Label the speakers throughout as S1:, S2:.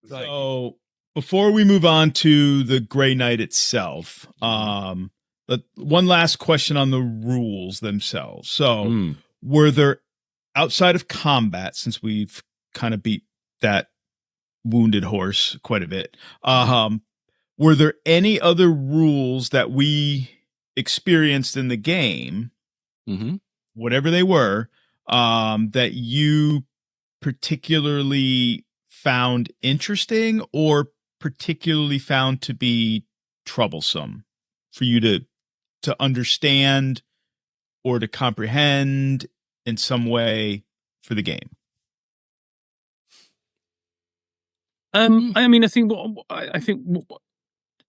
S1: So before we move on to the Grey Knight itself, one last question on the rules themselves. So were there, outside of combat, since we've kind of beat that wounded horse quite a bit, were there any other rules that we experienced in the game, whatever they were, that you particularly found interesting or particularly found to be troublesome for you to understand or to comprehend in some way for the game?
S2: I mean, I think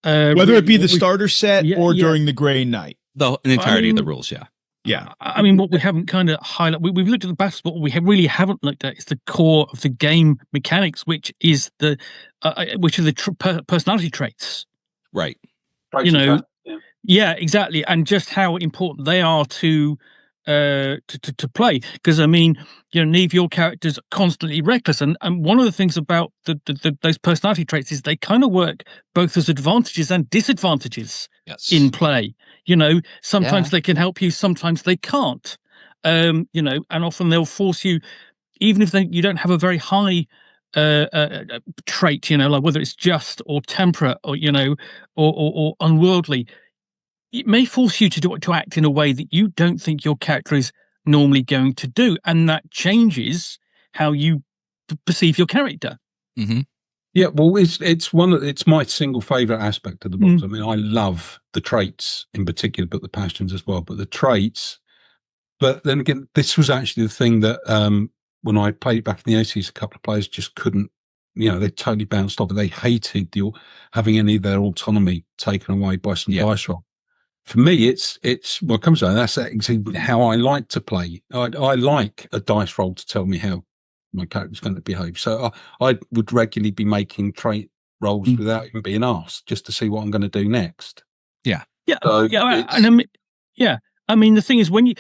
S1: whether it be the starter set or during the Grey Knight,
S3: the entirety of the rules.
S2: Yeah. I mean, what we haven't kind of highlighted, we've looked at the battles, but what we really haven't looked at is the core of the game mechanics, which is the personality traits.
S3: Right.
S2: You know, yeah, exactly, and just how important they are to play. Because I mean, you know, Neve, your character's constantly reckless, and one of the things about those personality traits is they kind of work both as advantages and disadvantages in play. You know, sometimes they can help you, sometimes they can't. You know, and often they'll force you, even if you don't have a very high trait, you know, like whether it's just or temperate or, you know, or unworldly, it may force you to act in a way that you don't think your character is normally going to do, and that changes how you perceive your character.
S4: Yeah, well, it's my single favorite aspect of the books. I mean, I love the traits in particular, but the passions as well. But the traits. But then again, this was actually the thing that when I played back in the 80s, a couple of players just couldn't. You know, they totally bounced off it. They hated having any of their autonomy taken away by some dice roll. For me, it's well, it comes down. That's exactly how I like to play. I like a dice roll to tell me how my character's going to behave. So I would regularly be making trait rolls without even being asked, just to see what I'm going to do next.
S2: Yeah.
S4: So
S2: and I mean, the thing is, we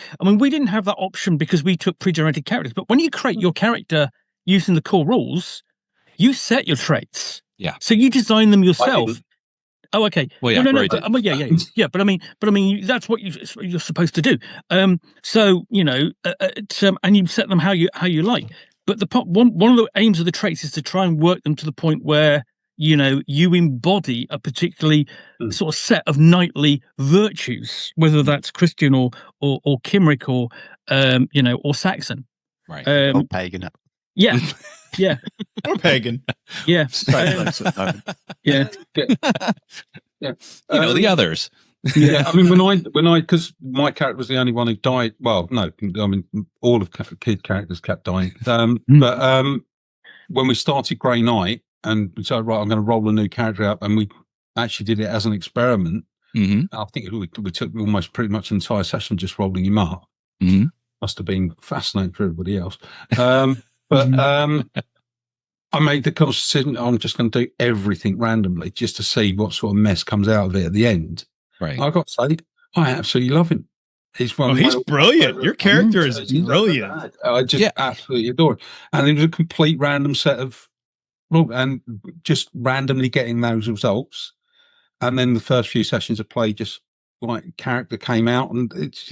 S2: didn't have that option because we took pre-generated characters. But when you create your character using the core rules, you set your traits.
S3: Yeah.
S2: So you design them yourself. Oh, okay.
S3: Well, yeah,
S2: yeah. But I mean, that's what you're supposed to do. So you know, and you set them how you like. But one of the aims of the traits is to try and work them to the point where, you know, you embody a particularly sort of set of knightly virtues, whether that's Christian or Cymric or you know, or Saxon,
S3: right?
S5: Or pagan.
S2: Yeah. Yeah.
S1: Or pagan.
S2: Yeah. Yeah.
S4: Yeah.
S3: You know, the others.
S4: Yeah. I mean, when I, because my character was the only one who died. Well, no, I mean, all of kid characters kept dying. But when we started Grey Knight and we said, right, I'm going to roll a new character up, and we actually did it as an experiment. I think we took almost pretty much an entire session just rolling him up. Must have been fascinating for everybody else. But I made the conscious decision, I'm just going to do everything randomly just to see what sort of mess comes out of it at the end.
S3: Right.
S4: I got to say, I absolutely love him. He's
S1: brilliant. Your character is brilliant.
S4: I just absolutely adore him. And it was a complete random set of rules, and just randomly getting those results. And then the first few sessions of play, just like character came out, and it's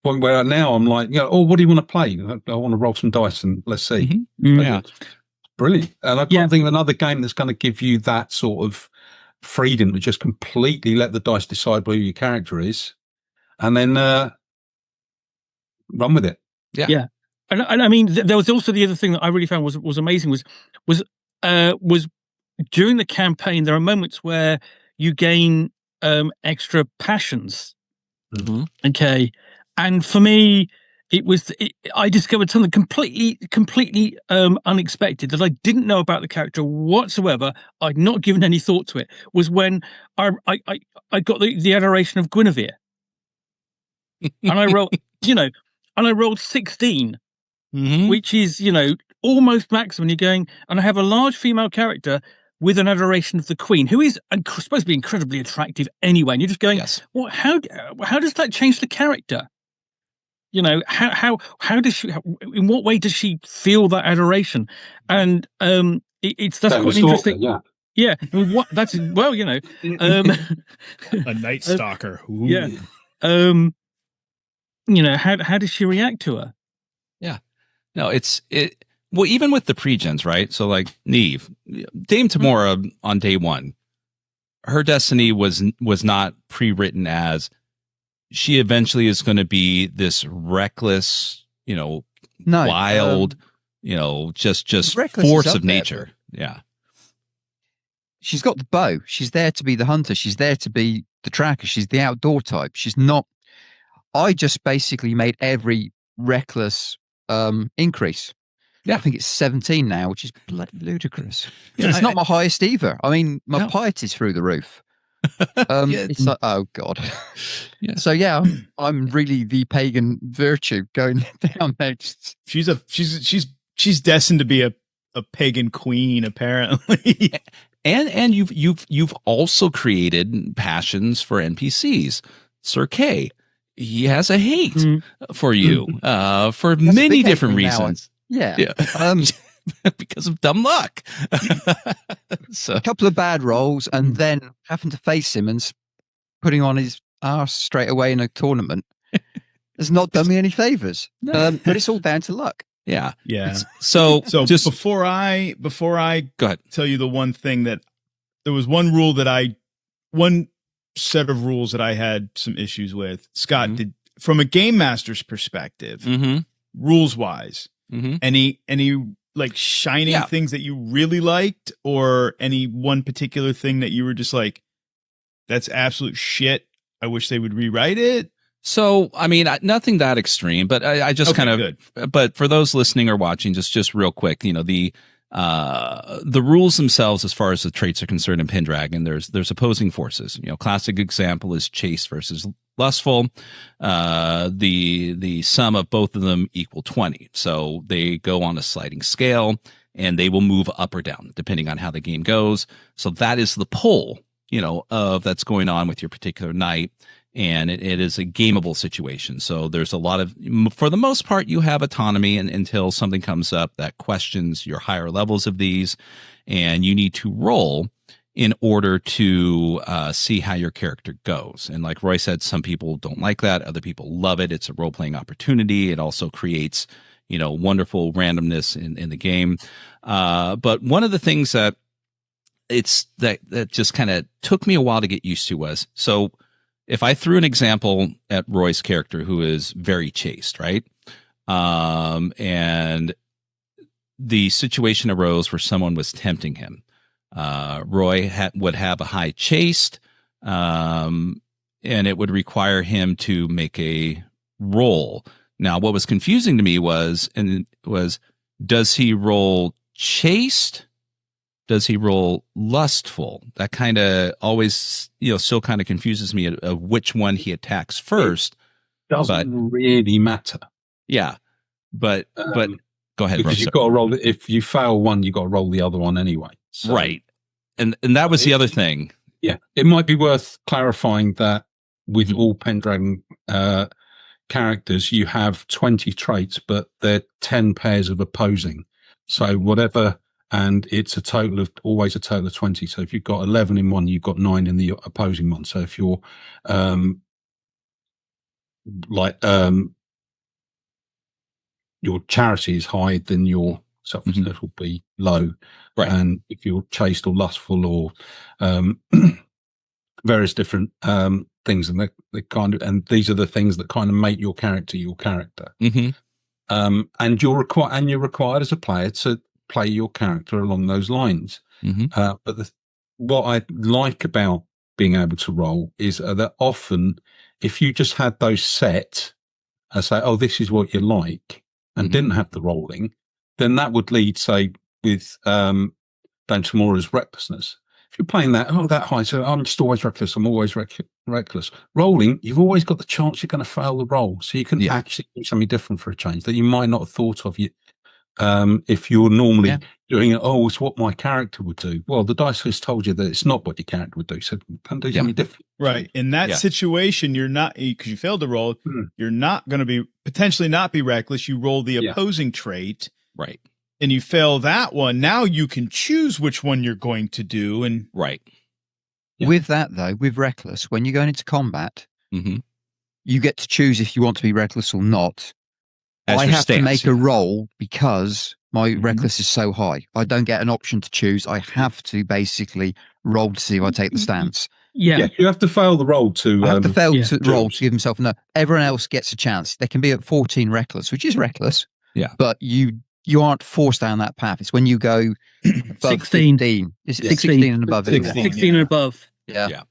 S4: point where now I'm like, you know, what do you want to play? I want to roll some dice and let's see.
S3: Yeah,
S4: brilliant. And I can't think of another game that's going to give you that sort of freedom to just completely let the dice decide who your character is, and then run with it.
S2: Yeah. And I mean, there was also the other thing that I really found was amazing was during the campaign, there are moments where you gain extra passions. Okay. And for me, I discovered something completely unexpected that I didn't know about the character whatsoever. I'd not given any thought to it. Was when I got the adoration of Guinevere, and I rolled 16, which is, you know, almost maximum. You're going, and I have a large female character with an adoration of the Queen, who is supposed to be incredibly attractive anyway. And you're just going, well, how does that change the character? how does she? In what way does she feel that adoration? And that's quite an interesting. Yeah. What? That's a
S1: night stalker. Ooh.
S2: Yeah. How does she react to her?
S3: Yeah. No, well, even with the pre-gens, right? So like Neve, Dame Tamora on day one, her destiny was not pre-written as she eventually is going to be this reckless, wild, just force of nature. Yeah.
S5: She's got the bow. She's there to be the hunter. She's there to be the tracker. She's the outdoor type. She's not. I just basically made every reckless increase. Yeah. I think it's 17 now, which is bloody ludicrous. It's not my highest either. I mean, my piety's through the roof. It's like, oh God.
S3: Yeah.
S5: So yeah, I'm really the pagan virtue going down there.
S1: She's destined to be a pagan queen, apparently.
S3: And you've also created passions for NPCs. Sir Kay, he has a hate for you for many different reasons.
S5: Yeah.
S3: Because of dumb luck. So
S5: a couple of bad rolls and then having to face him and putting on his arse straight away in a tournament has not done me any favors. But it's all down to luck.
S3: Yeah.
S1: So
S3: just
S1: before I
S3: go ahead,
S1: tell you the one thing that there was one set of rules that I had some issues with. Scott, did from a game master's perspective, rules wise, any like shining things that you really liked, or any one particular thing that you were just like, that's absolute shit, I wish they would rewrite it?
S3: So, I mean, nothing that extreme, but I just but for those listening or watching, just real quick, the rules themselves, as far as the traits are concerned in Pendragon, there's opposing forces. Classic example is chase versus lustful. The sum of both of them equal 20. So they go on a sliding scale and they will move up or down depending on how the game goes. So that is the pull, of that's going on with your particular knight. And it is a gameable situation. So there's a lot of, for the most part, you have autonomy until something comes up that questions your higher levels of these, and you need to roll in order to see how your character goes. And like Roy said, some people don't like that. Other people love it. It's a role-playing opportunity. It also creates, wonderful randomness in the game. But one of the things that just kind of took me a while to get used to was, so if I threw an example at Roy's character who is very chaste, right? And the situation arose where someone was tempting him. Roy would have a high chaste, and it would require him to make a roll. Now, what was confusing to me was, does he roll chaste? Does he roll lustful? That kind of always, still kind of confuses me of which one he attacks first.
S4: Doesn't really matter.
S3: Yeah, but go ahead,
S4: because you've got to roll. If you fail one, you've got to roll the other one anyway. So,
S3: right, and that was the other thing.
S4: Yeah, it might be worth clarifying that with all Pendragon characters, you have 20 traits, but they're 10 pairs of opposing. So whatever. And it's always a total of 20. So if you've got 11 in one, you've got 9 in the opposing one. So if you're your charity is high, then your selflessness will be low.
S3: Right.
S4: And if you're chaste or lustful or various different things, and and these are the things that kind of make your character your character. And you're required as a player to play your character along those lines. But what I like about being able to roll is that often, if you just had those set and say, oh, this is what you like, and didn't have the rolling, then that would lead, say, with Dame Tamora's recklessness. If you're playing that high, so I'm just always reckless, I'm always reckless. Rolling, you've always got the chance you're going to fail the roll. So you can actually do something different for a change that you might not have thought of if you're normally doing it, oh, it's what my character would do. Well, the dice has told you that it's not what your character would do, so come do something different.
S1: Right. In that situation, you're not, because you failed to roll, you're not going to be, potentially not be reckless. You roll the opposing trait.
S3: Right.
S1: And you fail that one. Now you can choose which one you're going to do. And
S5: with that, though, with reckless, when you're going into combat, you get to choose if you want to be reckless or not. I have to make a roll because my reckless is so high. I don't get an option to choose. I have to basically roll to see if I take the stance.
S4: Yeah, you have to fail the roll to.
S5: I have to fail to roll to give himself no. Everyone else gets a chance. They can be at 14 reckless, which is reckless.
S3: Yeah,
S5: but you aren't forced down that path. It's when you go above 16. Is it 16 and above?
S2: 16 and above.
S5: Yeah.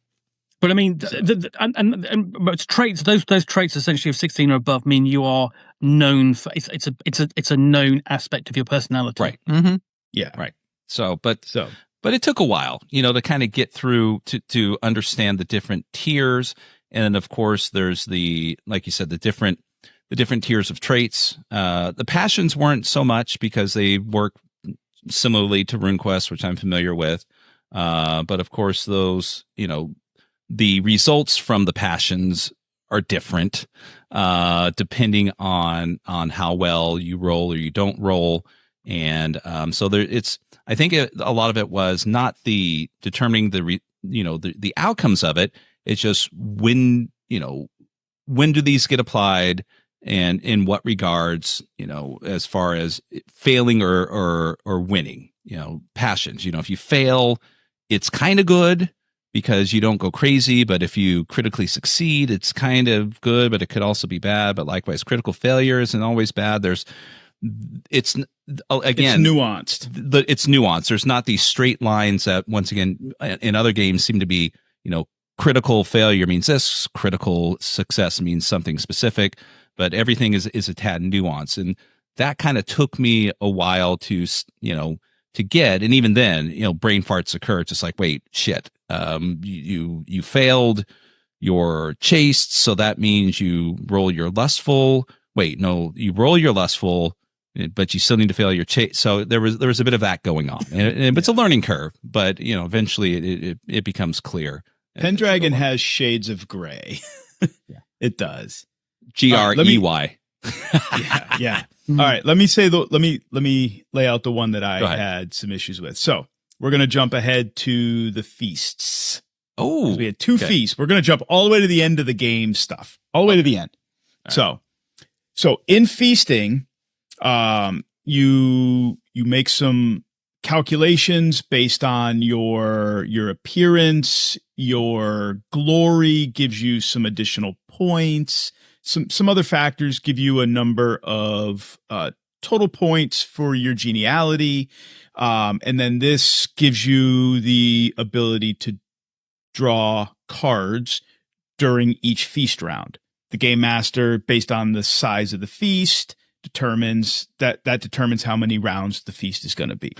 S2: But I mean, but traits, those traits essentially of 16 or above mean you are known for. It's a known aspect of your personality,
S3: right?
S5: Mm-hmm.
S3: Yeah, right. But it took a while, to kind of get through to understand the different tiers, and then of course there's like you said, the different tiers of traits. The passions weren't so much because they work similarly to RuneQuest, which I'm familiar with, but of course those the results from the passions are different, depending on how well you roll or you don't roll. And, so I think a lot of it was not the determining the outcomes of it. It's just when do these get applied and in what regards, as far as failing or winning, passions, if you fail, it's kind of good, because you don't go crazy, but if you critically succeed, it's kind of good, but it could also be bad. But likewise, critical failure isn't always bad. It's nuanced. It's nuanced. There's not these straight lines that, once again, in other games seem to be, critical failure means this, critical success means something specific, but everything is a tad nuanced. And that kind of took me a while to get. And even then, brain farts occur. It's just like, wait, shit. You failed your chaste, so that means you roll your lustful. Wait, no, you roll your lustful, but you still need to fail your chaste. So there was a bit of that going on, and it's a learning curve. But eventually it becomes clear.
S1: Pendragon has shades of gray. It does.
S3: GREY.
S1: Yeah. All right. Let me lay out the one that I had some issues with. So we're going to jump ahead to the feasts.
S3: Oh,
S1: we had two feasts. We're going to jump all the way to the end of the game stuff, all the way to the end. Right. So in feasting, you make some calculations based on your appearance. Your glory gives you some additional points. Some other factors give you a number of total points for your geniality. And then this gives you the ability to draw cards during each feast round. The game master, based on the size of the feast, determines how many rounds the feast is going to be.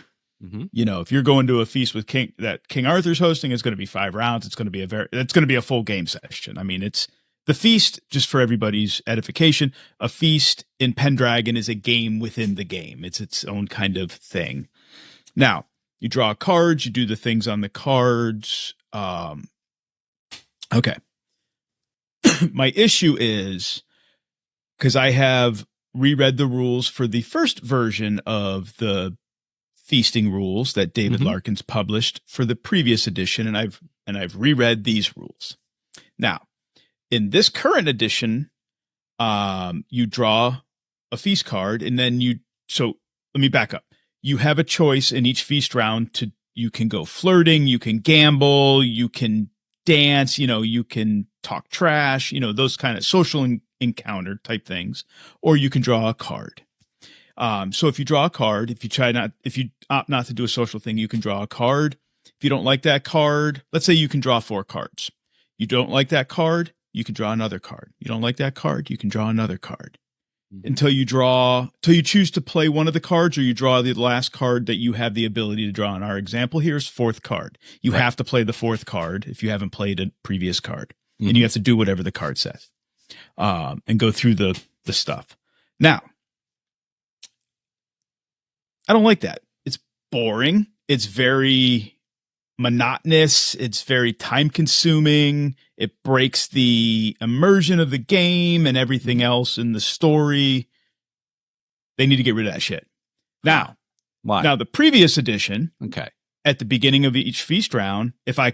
S1: Mm-hmm. If you're going to a feast with King Arthur's hosting, it's going to be 5 rounds. It's going to be a full game session. I mean, it's the feast, just for everybody's edification. A feast in Pendragon is a game within the game. It's its own kind of thing. Now, you draw cards, you do the things on the cards. Okay. My issue is, because I have reread the rules for the first version of the feasting rules that David Larkins published for the previous edition, and I've reread these rules. Now, in this current edition, you draw a feast card, and then so let me back up. You have a choice in each feast round you can go flirting, you can gamble, you can dance, you can talk trash, those kind of social encounter type things, or you can draw a card. So if you draw a card, if you opt not to do a social thing, you can draw a card. If you don't like that card, let's say you can draw 4 cards. You don't like that card, you can draw another card. You don't like that card, you can draw another card. Until you choose to play one of the cards, or you draw the last card that you have the ability to draw. In our example here is 4th card. You have to play the 4th card if you haven't played a previous card, and you have to do whatever the card says, and go through the stuff. Now, I don't like that. It's boring. It's very monotonous. It's very time consuming. It breaks the immersion of the game and everything else in the story. They need to get rid of that shit. Now,
S3: why?
S1: Now the previous edition,
S3: Okay.
S1: at the beginning of each feast round, if I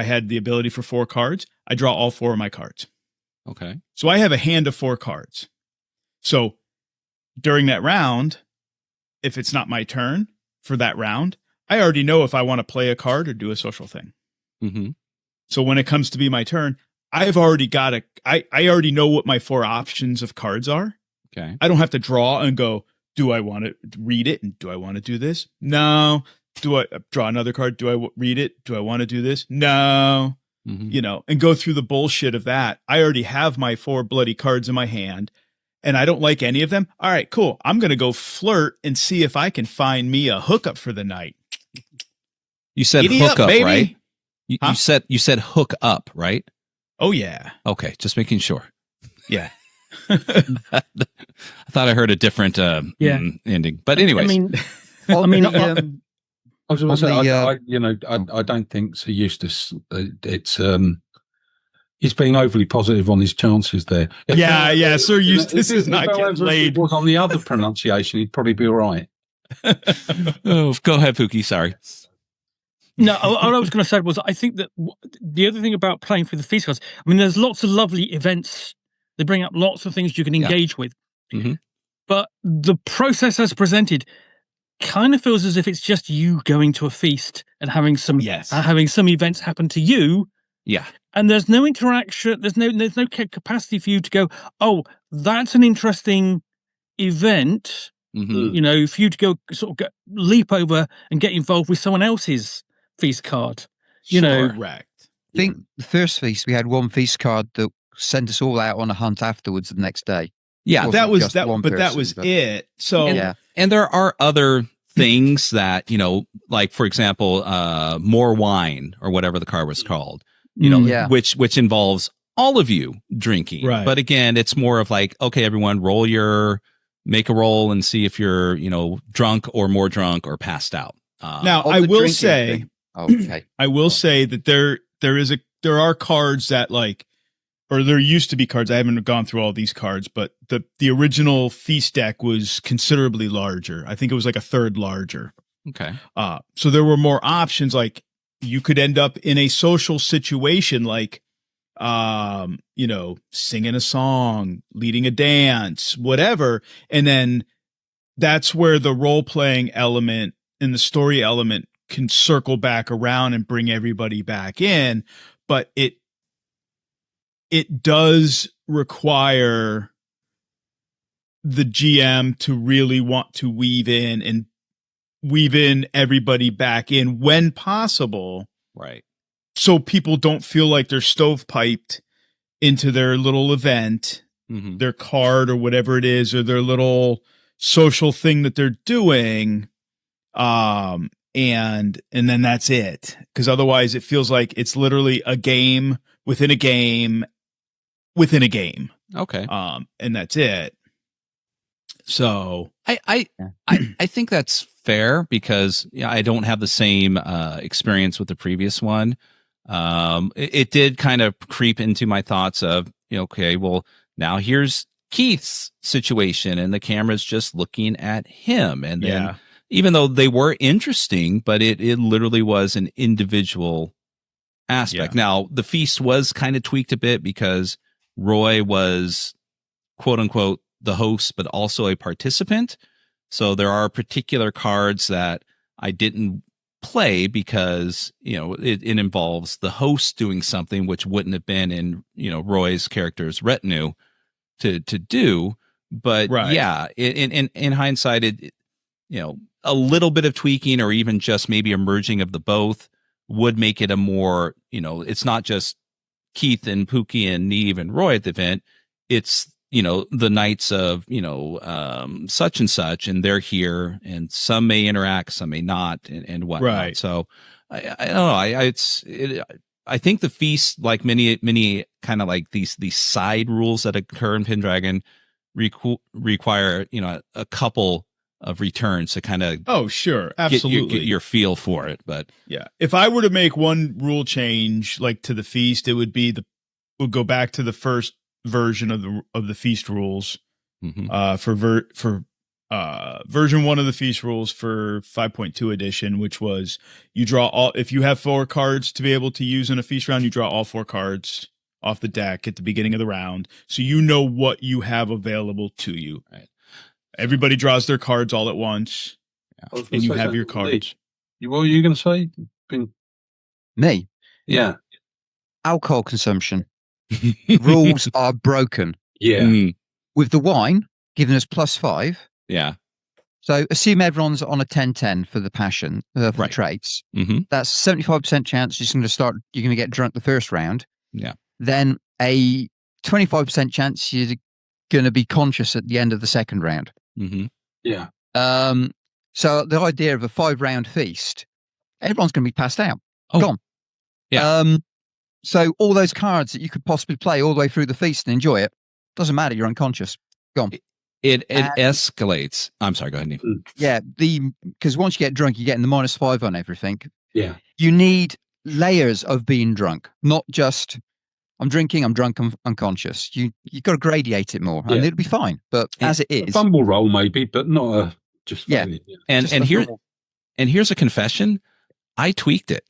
S1: had the ability for 4 cards, I draw all 4 of my cards.
S3: Okay.
S1: So I have a hand of 4 cards. So during that round, if it's not my turn for that round, I already know if I want to play a card or do a social thing.
S3: Mm-hmm.
S1: So when it comes to be my turn, I already know what my 4 options of cards are.
S3: Okay.
S1: I don't have to draw and go, do I want to read it? And do I want to do this? No. Do I draw another card? Do I read it? Do I want to do this? No.
S3: Mm-hmm.
S1: And go through the bullshit of that. I already have my 4 bloody cards in my hand and I don't like any of them. All right, cool. I'm going to go flirt and see if I can find me a hookup for the night.
S3: You said
S1: Giddy
S3: hook up,
S1: baby.
S3: right? You said hook up, right?
S1: Oh yeah.
S3: Okay, just making sure.
S1: Yeah.
S3: I thought I heard a different ending, but anyways.
S5: I
S4: was going to say, I don't think Sir Eustace. He's being overly positive on his chances there.
S1: Sir Eustace is not getting laid.
S4: Was on the other pronunciation, he'd probably be all right.
S3: Oh, go ahead, Pookie. Sorry.
S2: No, all I was going to say was I think that the other thing about playing through the feast cards, there's lots of lovely events. They bring up lots of things you can engage with.
S3: Mm-hmm.
S2: But the process as presented kind of feels as if it's just you going to a feast and having some events happen to you.
S3: Yeah.
S2: And there's no interaction. There's no capacity for you to go, oh, that's an interesting event.
S3: Mm-hmm.
S2: For you to go sort of leap over and get involved with someone else's feast card.
S1: Correct.
S5: I think the first feast, we had one feast card that sent us all out on a hunt afterwards the next day.
S1: Yeah, that was it. So,
S3: and there are other things that, like, for example, more wine or whatever the card was called, which involves all of you drinking.
S1: Right.
S3: But again, it's more of like, okay, everyone make a roll and see if you're, drunk or more drunk or passed out.
S1: Now, I will say,
S5: I
S1: will say that there are cards that or there used to be cards. I haven't gone through all these cards, but the original feast deck was considerably larger. I think it was like a third larger.
S3: Okay.
S1: So there were more options. Like you could end up in a social situation, like, singing a song, leading a dance, whatever. And then that's where the role-playing element and the story element can circle back around and bring everybody back in. But it does require the GM to really want to weave in everybody back in when possible.
S3: Right.
S1: So people don't feel like they're stovepiped into their little event, their card or whatever it is, or their little social thing that they're doing. And then that's it. Because otherwise it feels like it's literally a game within a game within a game.
S3: Okay.
S1: And that's it. So
S3: I think that's fair because I don't have the same experience with the previous one. It did kind of creep into my thoughts of, okay, well, now here's Keith's situation and the camera's just looking at him. And then even though they were interesting, but it literally was an individual aspect.
S1: Yeah.
S3: Now, the feast was kind of tweaked a bit because Roy was, quote unquote, the host, but also a participant. So there are particular cards that I didn't play because, it involves the host doing something which wouldn't have been in, Roy's character's retinue to do. But in hindsight, it a little bit of tweaking or even just maybe a merging of the both would make it a more, it's not just Keith and Pookie and Neve and Roy at the event. It's, the knights of, such and such, and they're here, and some may interact, some may not, and whatnot.
S1: Right. So
S3: I don't know. I think the feast, like many kind of like these side rules that occur in Pendragon, require, a couple returns to kind of
S1: oh sure, absolutely
S3: get your feel for it. But
S1: yeah, if I were to make one rule change like to the feast, it would be we'll go back to the first version of the feast rules for version 1 of the feast rules for 5.2 edition, which was you draw all, if you have 4 cards to be able to use in a feast round, you draw all 4 cards off the deck at the beginning of the round, so you know what you have available to you.
S3: Right.
S1: Everybody draws their cards all at once, and you have your cards.
S4: What were you going to say?
S5: Me?
S4: Yeah.
S5: Alcohol consumption. Rules are broken.
S4: Yeah.
S5: With the wine giving us +5.
S3: Yeah.
S5: So assume everyone's on a 10-10 for the passion, for the traits. That's 75% chance you're going to get drunk the first round.
S3: Yeah.
S5: Then a 25% chance you're going to be conscious at the end of the second round.
S4: Yeah.
S5: So the idea of a 5-round feast, everyone's going to be passed out. Gone.
S3: Yeah.
S5: So all those cards that you could possibly play all the way through the feast and enjoy it, doesn't matter. You're unconscious. Gone.
S3: It escalates. I'm sorry. Go ahead, Neve.
S5: Yeah. Because once you get drunk, you're getting the -5 on everything.
S4: Yeah.
S5: You need layers of being drunk, not just I'm drinking, I'm drunk, I'm unconscious. You've got to gradiate it more, and it'll be fine. But as it is,
S4: a fumble roll maybe, but not a just
S3: And here's a confession. I tweaked it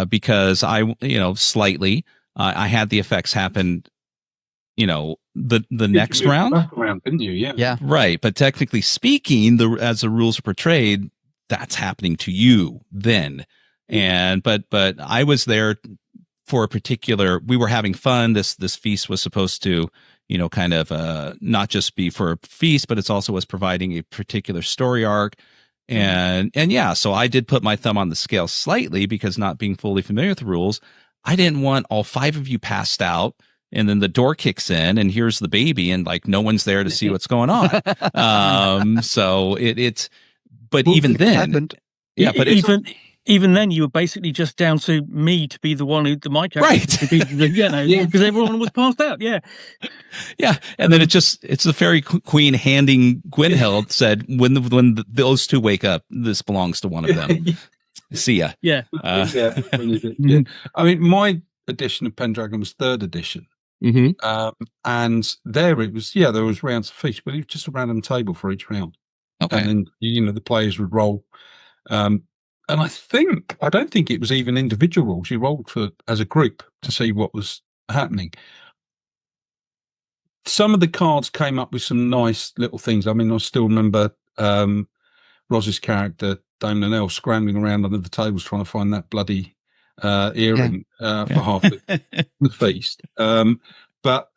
S3: because I slightly I had the effects happen. The next round,
S4: didn't you?
S5: Yeah,
S3: right. But technically speaking, as the rules are portrayed, that's happening to you then. And but I was there for a particular. We were having fun. This feast was supposed to, kind of not just be for a feast, but it's also was providing a particular story arc. And yeah, so I did put my thumb on the scale slightly because not being fully familiar with the rules, I didn't want all 5 of you passed out. And then the door kicks in and here's the baby and like no one's there to see what's going on. So it's, but even then,
S5: happened.
S3: Yeah, but
S2: even then you were basically just down to me to be the one who my character,
S3: right?
S2: Because everyone was passed out. Yeah.
S3: And then it's the fairy queen handing Gwynhild said, when those 2 wake up, this belongs to one of them. See ya.
S2: Yeah.
S4: I mean, my edition of Pendragon was 3rd edition. And there it was, there was rounds of feast, but it was just a random table for each round.
S3: Okay.
S4: And then, the players would roll. And I don't think it was even individual rolls. You rolled as a group to see what was happening. Some of the cards came up with some nice little things. I mean, I still remember Roz's character, Damon L, scrambling around under the tables trying to find that bloody earring for half the feast. But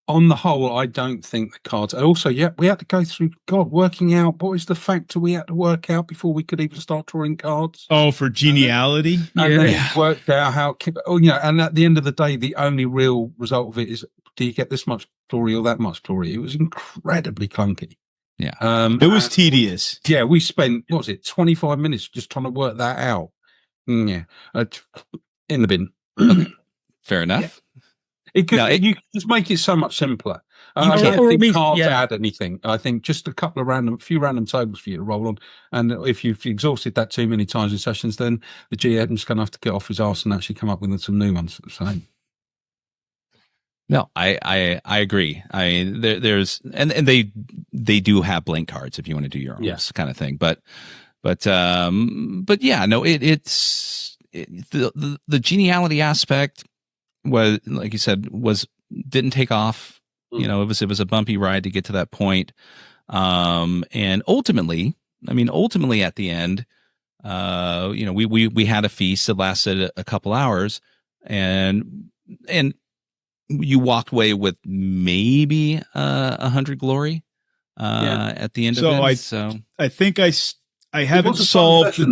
S4: on the whole, I don't think the cards. Also, we had to go through working out what is the factor we had to work out before we could even start drawing cards.
S1: Oh, for geniality,
S4: and then worked out how. And at the end of the day, the only real result of it is: do you get this much glory or that much glory? It was incredibly clunky.
S3: Yeah,
S1: it was tedious.
S4: Yeah, we spent 25 minutes just trying to work that out. In the bin.
S3: Okay. Fair enough.
S4: You could just make it so much simpler. I don't think cards add anything. I think just a few random tables for you to roll on. And if you've exhausted that too many times in sessions, then the GM's going to have to get off his arse and actually come up with some new ones. So.
S3: No, I agree. There's and they do have blank cards if you want to do your own kind of thing. But yeah, no, it's the geniality aspect was, like you said, didn't take off. It was a bumpy ride to get to that point. And ultimately at the end, we had a feast that lasted a couple hours, and you walked away with maybe 100 glory at the end of it.
S1: I think I haven't solved.
S4: It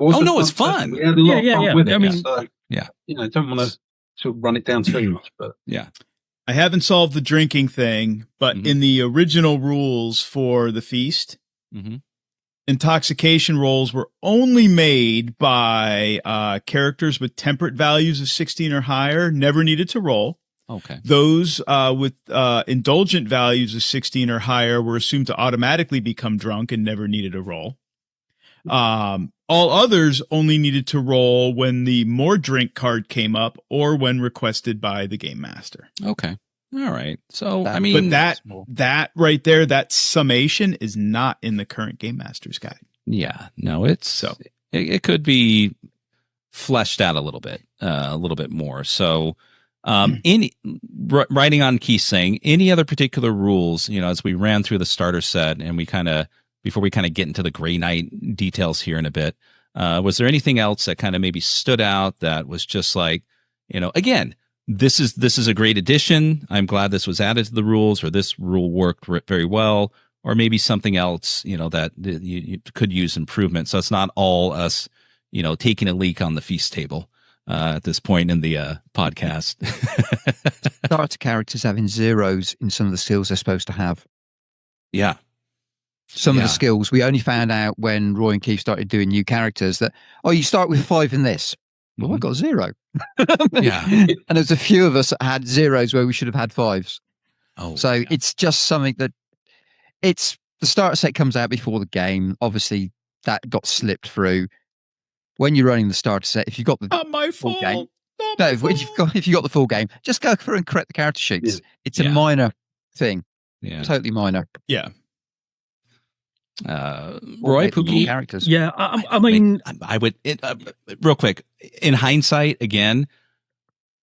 S4: was
S3: no, it's fun.
S4: We had a lot of fun with it.
S2: I mean,
S4: don't want to sort of run it down too much, but
S1: I haven't solved the drinking thing. But in the original rules for the feast, intoxication rolls were only made by characters with temperate values of 16 or higher. Never needed to roll.
S3: Okay.
S1: Those with indulgent values of 16 or higher were assumed to automatically become drunk and never needed a roll. All others only needed to roll when the more drink card came up or when requested by the game master.
S3: Okay. All right. So,
S5: That-
S3: I mean,
S1: But that right there, that summation is not in the current game master's guide.
S3: yeah, no, it could be fleshed out a little bit more. So, writing on Keith saying any other particular rules, as we ran through the starter set and before we kind of get into the Grey Knight details here in a bit, was there anything else that kind of maybe stood out that was just like, again, this is a great addition. I'm glad this was added to the rules, or this rule worked very well, or maybe something else, that you could use improvement. So it's not all us, taking a leak on the feast table at this point in the podcast.
S5: Starter characters having zeros in some of the skills they're supposed to have.
S3: Yeah.
S5: Some of the skills we only found out when Roy and Keith started doing new characters that, you start with 5 in this. Well, I got 0.
S3: Yeah.
S5: And there's a few of us that had zeros where we should have had 5s.
S3: Oh,
S5: so it's just something that the starter set comes out before the game. Obviously, that got slipped through. When you're running the starter set, if you've got the full game, if you got the full game, just go through and correct the character sheets. Yeah. It's a minor thing.
S3: Yeah.
S5: Totally minor.
S1: Yeah.
S3: Roy, Pookie?
S5: Characters.
S2: Yeah, I mean,
S3: I would real quick. In hindsight, again,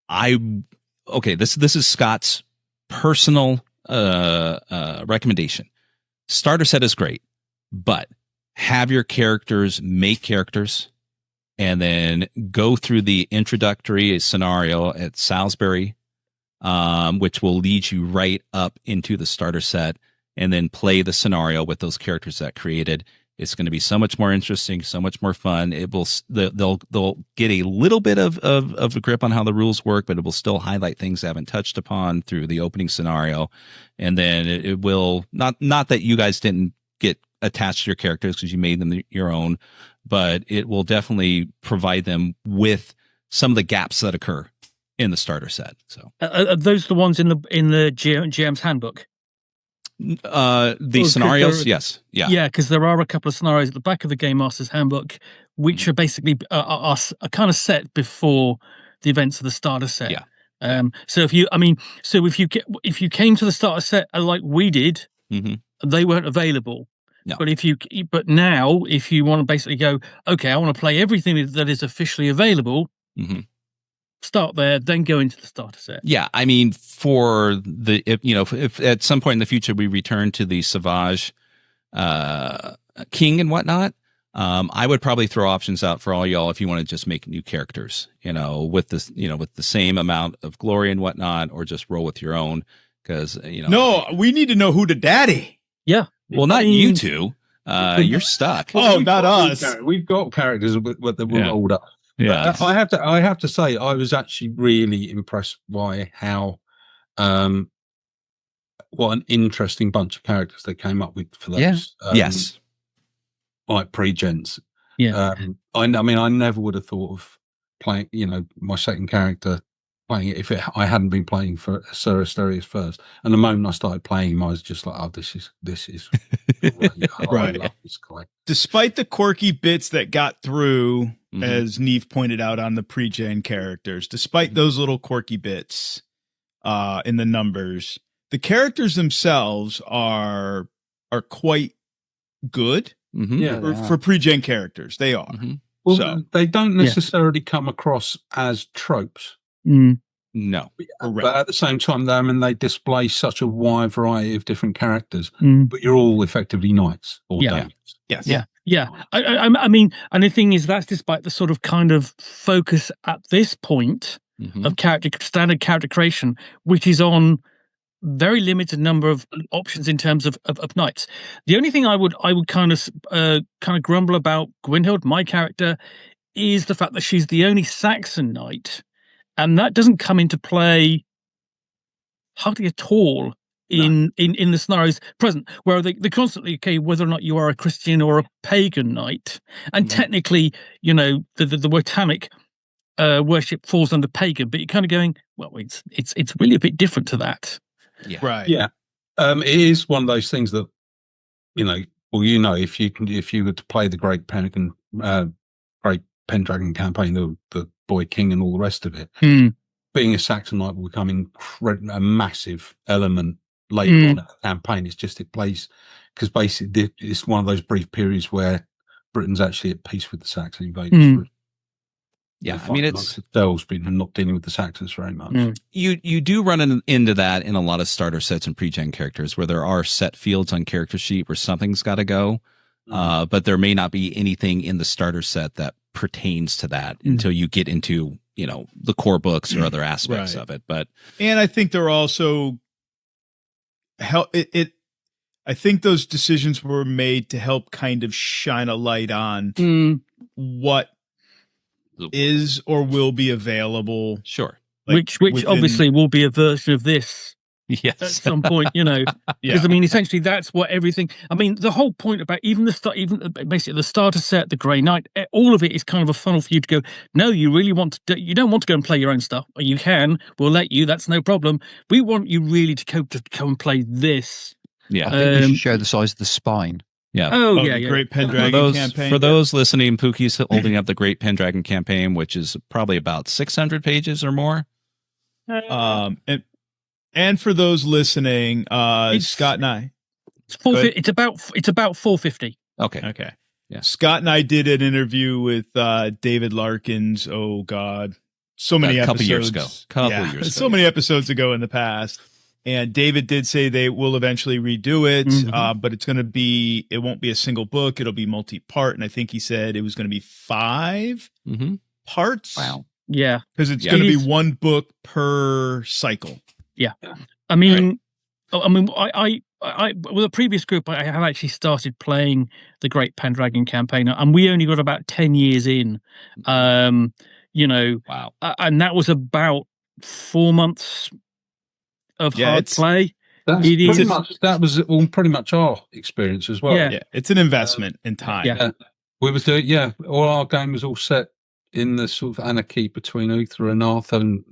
S3: this is Scott's personal recommendation. Starter set is great, but have your characters make characters, and then go through the introductory scenario at Salisbury, which will lead you right up into the starter set. And then play the scenario with those characters that created. It's going to be so much more interesting, so much more fun. It will they'll get a little bit of a grip on how the rules work, but it will still highlight things they haven't touched upon through the opening scenario. And then it will not that you guys didn't get attached to your characters because you made them your own, but it will definitely provide them with some of the gaps that occur in the starter set. So
S2: are those the ones in the GM's handbook?
S3: The scenarios, yes, yeah,
S2: because there are a couple of scenarios at the back of the Game Master's Handbook, which are basically are kind of set before the events of the starter set.
S3: Yeah.
S2: So if you came to the starter set like we did, they weren't available.
S3: No.
S2: But now if you want to basically go, okay, I want to play everything that is officially available. Start there, then go into the starter set.
S3: Yeah, I mean, for if at some point in the future we return to the Savage King and whatnot, I would probably throw options out for all y'all if you want to just make new characters, with this, with the same amount of glory and whatnot, or just roll with your own, because
S1: No, we need to know who the daddy.
S2: Yeah,
S3: well, not you two. You're stuck.
S1: Oh, not us.
S4: We've got characters that were rolled up.
S3: Yeah,
S4: I have to say, I was actually really impressed by how, what an interesting bunch of characters they came up with for those.
S3: Yes,
S4: like pre-gens.
S2: Yeah,
S4: I mean, I never would have thought of playing, my second character playing it if I hadn't been playing for Sir Asterius first. And the moment I started playing him, I was just like, oh, this is great.
S1: Right.
S4: I love this guy.
S1: Despite the quirky bits that got through, as Neve pointed out on the pre-gen characters, despite those little quirky bits in the numbers, the characters themselves are quite good. For pre-gen characters. They are.
S4: Well, they don't necessarily come across as tropes.
S3: No,
S4: but at the same time, they display such a wide variety of different characters. But you're all effectively knights or dames.
S1: Yes.
S2: Yeah. I mean, and the thing is, that's despite the sort of kind of focus at this point of standard character creation, which is on very limited number of options in terms of knights. The only thing I would kind of grumble about Gwynhild, my character, is the fact that she's the only Saxon knight. And that doesn't come into play hardly at all in the scenarios present, where they constantly, okay, whether or not you are a Christian or a pagan knight. And technically, the Wotamic worship falls under pagan, but you're kind of going, well, it's really a bit different to that.
S3: Yeah.
S1: Right.
S4: Yeah. It is one of those things that, if you were to play the Great Pendragon campaign, the Boy King and all the rest of it, being a Saxon knight will become a massive element later on in the campaign. It's just it plays because basically it's one of those brief periods where Britain's actually at peace with the Saxon invaders.
S3: Yeah, I mean, it's
S4: themselves been not dealing with the Saxons very much.
S3: You do run into that in a lot of starter sets and pre-gen characters where there are set fields on character sheet where something's got to go, but there may not be anything in the starter set that pertains to that until you get into the core books or other aspects of it.
S1: And I think they're also I think those decisions were made to help kind of shine a light on what is or will be available.
S3: Sure.
S2: Which obviously will be a version of this
S3: at
S2: some point, because I mean, essentially that's what everything, I mean, the whole point about even basically the starter set, the Grey Knight, all of it is kind of a funnel for you to go, no, you don't want to go and play your own stuff. You can, we'll let you, that's no problem. We want you really to come and play this.
S5: Yeah. I think we should show the size of the spine.
S3: Yeah.
S1: The Great Pendragon campaign.
S3: For those listening, Pookie's holding up the Great Pendragon campaign, which is probably about 600 pages or more.
S1: And for those listening, Scott and I,
S2: it's about 450.
S3: Okay.
S1: Yeah. Scott and I did an interview with David Larkins. Oh God, so many episodes.
S3: Couple years ago.
S1: So many episodes ago in the past. And David did say they will eventually redo it, but it won't be a single book. It'll be multi-part. And I think he said it was going to be 5 parts.
S5: Wow.
S2: Yeah.
S1: Because it's going to be one book per cycle.
S2: Yeah. I mean, I with a previous group, I have actually started playing the Great Pendragon campaign, and we only got about 10 years in.
S3: Wow.
S2: And that was about 4 months of hard play.
S4: That was pretty much our experience as well.
S2: Yeah,
S1: it's an investment in time.
S4: We were doing all our game was all set in the sort of anarchy between Uther and Arthur and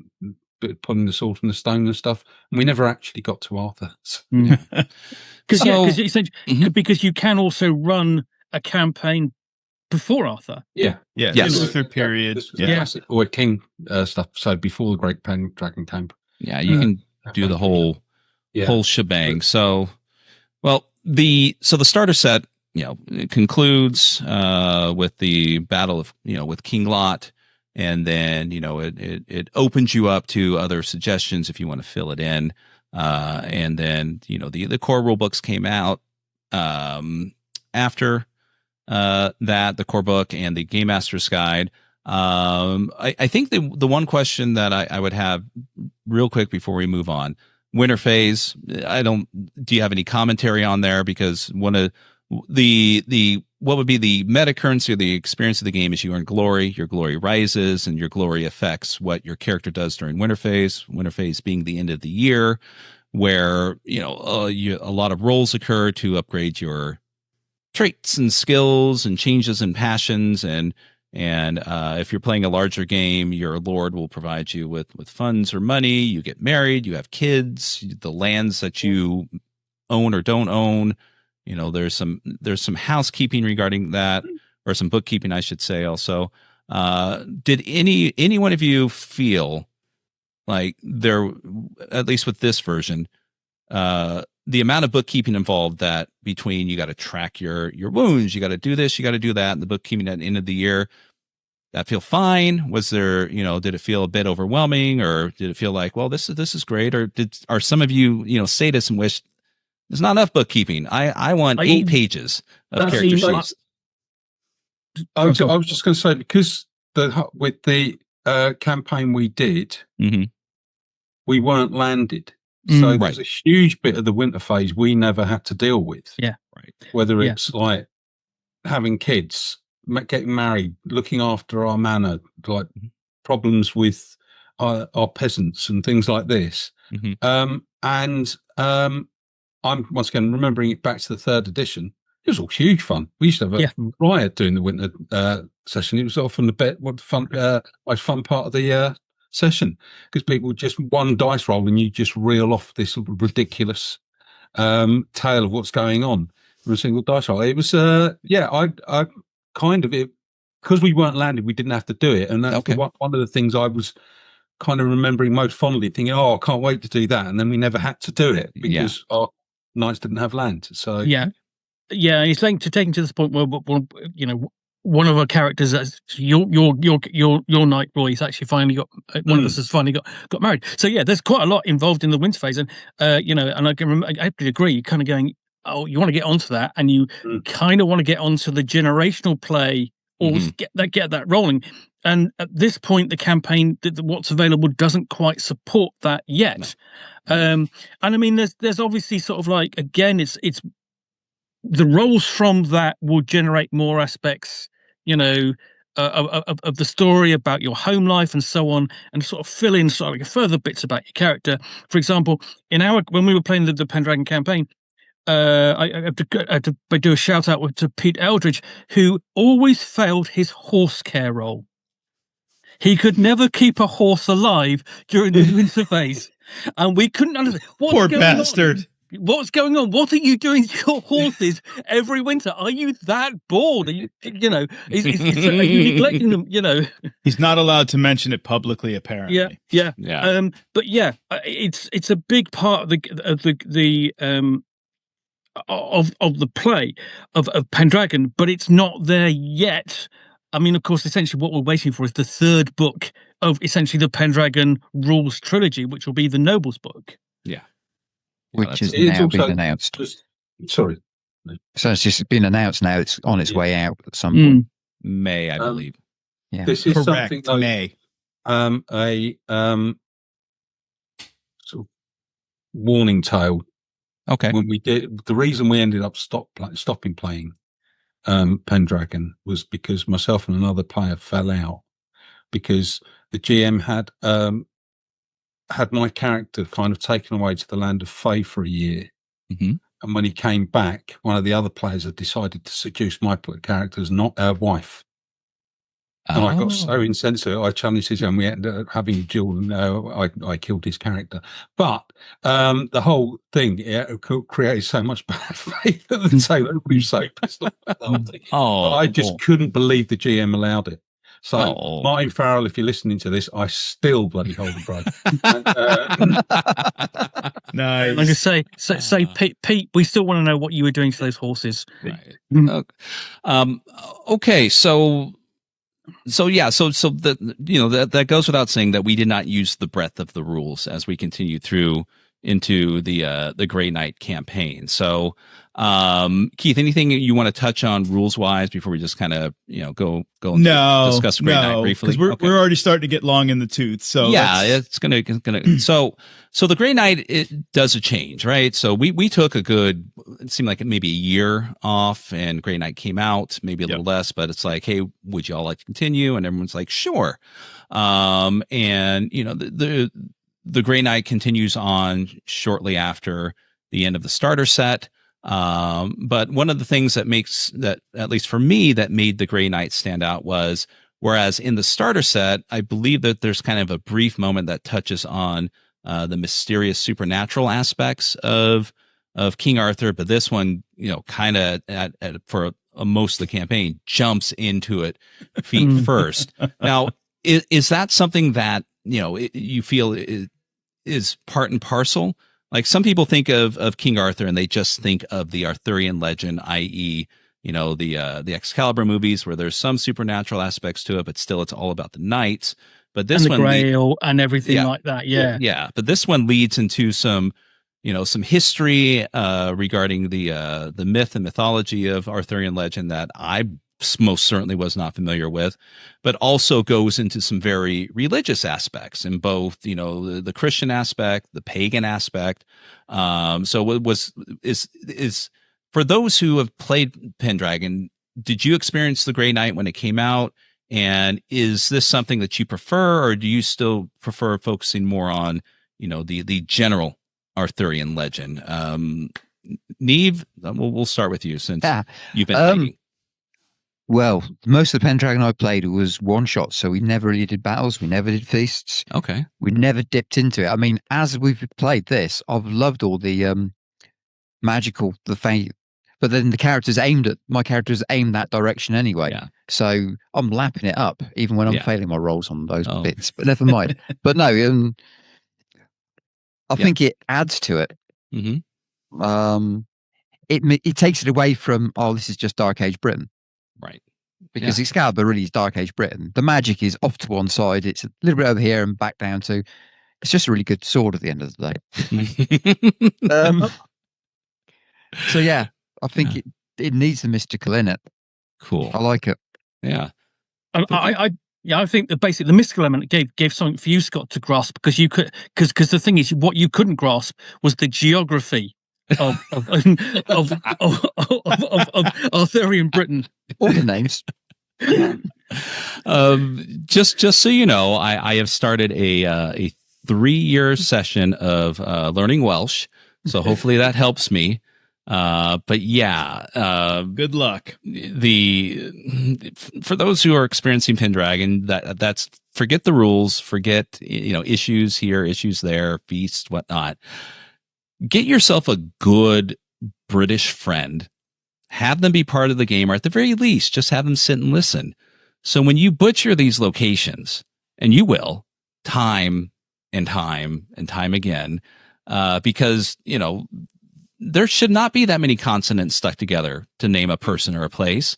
S4: putting the sword in the stone and stuff, and we never actually got to Arthur.
S2: Because you can also run a campaign before Arthur.
S1: Yes. Uther period.
S4: This was classic or King stuff. So before the Great Pendragon came.
S3: Yeah, you can do the whole shebang. So, the starter set, it concludes with the battle of with King Lot, and then it opens you up to other suggestions if you want to fill it in, and then the core rule books came out after that, the core book and the Game Master's Guide. I think the one question that I would have real quick before we move on, winter phase, do you have any commentary on there? Because one of what would be the meta currency or the experience of the game is you earn glory, your glory rises, and your glory affects what your character does during winter phase being the end of the year, where a lot of rolls occur to upgrade your traits and skills and changes in passions, and if you're playing a larger game, your lord will provide you with funds or money. You get married, you have kids, the lands that you own or don't own. There's some housekeeping regarding that, or some bookkeeping, I should say. Also, did any one of you feel like there, at least with this version, the amount of bookkeeping involved, that between you got to track your wounds, you got to do this, you got to do that, and the bookkeeping at the end of the year, that feel fine? Was there, did it feel a bit overwhelming, or did it feel like, well, this is great? Or are some of you, sadist and wish there's not enough bookkeeping? I want 8 pages of character sheets.
S4: I was just going to say, because with the campaign we did, we weren't landed. So there's a huge bit of the winter phase we never had to deal with.
S2: Yeah.
S3: Right.
S4: Whether it's like having kids, getting married, looking after our manor, like problems with our peasants and things like this. I'm once again remembering it back to the 3rd edition. It was all huge fun. We used to have a riot doing the winter session. It was often most fun part of the session, because people just one dice roll and you just reel off this ridiculous tale of what's going on from a single dice roll. It was I kind of, it because we weren't landed, we didn't have to do it, and that's one of the things I was kind of remembering most fondly, thinking, oh, I can't wait to do that, and then we never had to do it because our knights didn't have land. So
S2: it's like taking to this point where, you know, one of our characters, your knight Roy, is actually finally got one of us has finally got married. So there's quite a lot involved in the winter phase, and you know, and I can remember, I have to agree, you're kind of going, oh, you want to get onto that, and you kind of want to get onto the generational play or get that rolling. And at this point, the campaign, what's available, doesn't quite support that yet. No. And I mean, there's obviously sort of like, again, it's the roles from that will generate more aspects, you know, of the story about your home life and so on, and sort of fill in sort of like further bits about your character. For example, when we were playing the Pendragon campaign, I have to do a shout out to Pete Eldridge, who always failed his horse care role. He could never keep a horse alive during the winter phase, and we couldn't understand.
S1: Poor bastard.
S2: What's going on? What are you doing to your horses every winter? Are you that bored? Are you know, are you neglecting them? You know,
S1: he's not allowed to mention it publicly, apparently.
S2: Yeah. But it's a big part of the play of Pendragon, but it's not there yet. I mean, of course, essentially what we're waiting for is the third book of essentially the Pendragon Rules trilogy, which will be the Nobles book.
S3: Yeah.
S5: Which has now been announced.
S4: Sorry.
S5: So it's just been announced now. It's on its way out at some point.
S3: May, I believe.
S5: Yeah.
S4: This is
S1: correct.
S4: Something
S1: May.
S4: A sort of warning tale.
S3: Okay.
S4: When we did, the reason we ended up stopping playing Pendragon was because myself and another player fell out, because the GM had my character kind of taken away to the land of Fae for a year.
S3: Mm-hmm.
S4: And when he came back, one of the other players had decided to seduce my character as not our wife. And I got so incensed, I challenged his, and we ended up having a duel, and I killed his character. But the whole thing created so much bad faith at the time. Everybody was so pissed off about the whole thing. I just couldn't believe the GM allowed it. So, Martin Farrell, if you're listening to this, I still bloody hold a grudge.
S1: Nice.
S2: Like I say, Pete, we still want to know what you were doing to those horses.
S3: Right. Okay, so the, you know, that goes without saying that we did not use the breadth of the rules as we continue through into the Grey Knight campaign. So, Keith, anything you want to touch on rules wise before we just kind of, you know, go discuss Grey Knight briefly?
S1: Because we're already starting to get long in the tooth. So
S3: it's gonna so the Grey Knight, it does a change, right? So we took it seemed like maybe a year off, and Grey Knight came out, maybe a little less, but it's like, hey, would you all like to continue? And everyone's like, sure. And you know, the Grey Knight continues on shortly after the end of the starter set. But one of the things that at least for me, that made the Grey Knight stand out was, whereas in the starter set, I believe that there's kind of a brief moment that touches on the mysterious supernatural aspects of King Arthur, but this one, you know, kind of for most of the campaign jumps into it feet first. Now, is that something that, you know, you feel is part and parcel? Like, some people think of King Arthur and they just think of the Arthurian legend, i.e., you know, the Excalibur movies, where there's some supernatural aspects to it, but still it's all about the knights. But this
S2: and the Grail and everything like that.
S3: Yeah. But this one leads into some history regarding the myth and mythology of Arthurian legend that I most certainly was not familiar with, but also goes into some very religious aspects in both, you know, the Christian aspect, the pagan aspect. So is for those who have played Pendragon, did you experience the Grey Knight when it came out? And is this something that you prefer, or do you still prefer focusing more on, you know, the general Arthurian legend? Neve, we'll start with you since you've been hiding.
S5: Well, most of the Pendragon I played was one shot, so we never really did battles. We never did feasts.
S3: Okay.
S5: We never dipped into it. I mean, as we've played this, I've loved all the magical, but then my characters aimed that direction anyway.
S3: Yeah.
S5: So I'm lapping it up, even when I'm failing my rolls on those bits. But never mind. But no, I think it adds to it.
S3: Mm-hmm.
S5: It takes it away from, this is just Dark Age Britain.
S3: Right.
S5: Because Excalibur really is Dark Age Britain. The magic is off to one side. It's a little bit over here and back down to. It's just a really good sword at the end of the day. So yeah, I think it needs the mystical in it.
S3: Cool.
S5: I like it.
S3: Yeah.
S2: I think that basically the mystical element gave something for you, Scott, to grasp, because the thing is, what you couldn't grasp was the geography of Arthurian Britain.
S5: All the names.
S3: Just so you know, I have started a 3-year session of learning Welsh, so hopefully that helps me. But yeah,
S1: good luck.
S3: For those who are experiencing Pendragon, that's forget the rules, forget issues here, issues there, feasts, whatnot. Get yourself a good British friend. Have them be part of the game, or at the very least, just have them sit and listen. So when you butcher these locations, and you will, time and time and time again, because, there should not be that many consonants stuck together to name a person or a place.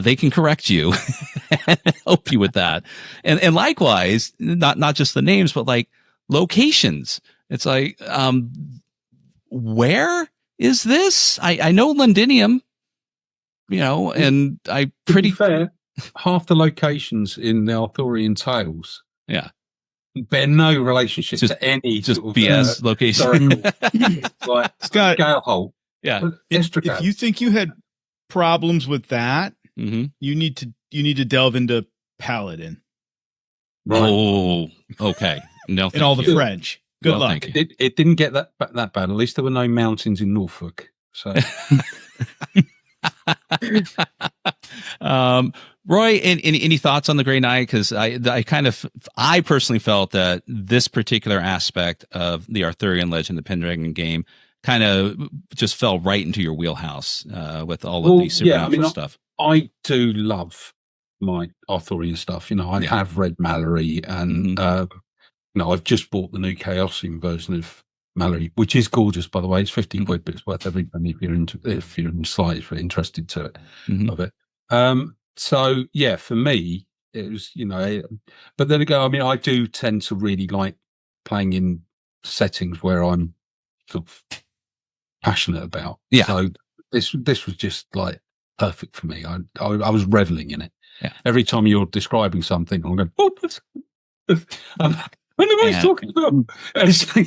S3: They can correct you and help you with that. And likewise, not just the names, but like locations. It's like, where is this? I know Londinium, and I pretty
S4: fair. Half the locations in the Arthurian tales, bear no relationship to any
S3: just
S4: sort of
S3: BS location.
S4: Like
S1: Scott,
S4: Galehole.
S3: Yeah.
S1: If you think you had problems with that,
S3: mm-hmm.
S1: you need to delve into Paladin.
S3: Right. Oh, okay. No,
S1: and all the French. Good luck.
S4: It didn't get that bad. At least there were no mountains in Norfolk. So,
S3: Roy, any thoughts on the Grey Knight? Because I personally felt that this particular aspect of the Arthurian legend, the Pendragon game, kind of just fell right into your wheelhouse with all of the supernatural stuff.
S4: I do love my Arthurian stuff. I have read Mallory, and I've just bought the new Chaosium version of Mallory, which is gorgeous, by the way. It's 15 quid, but it's worth every penny if you're slightly interested to it of it. So yeah, for me, it was but then again, I do tend to really like playing in settings where I'm sort of passionate about.
S3: Yeah.
S4: So this was just like perfect for me. I was reveling in it.
S3: Yeah.
S4: Every time you're describing something, I'm going, what am I talking about? And it's an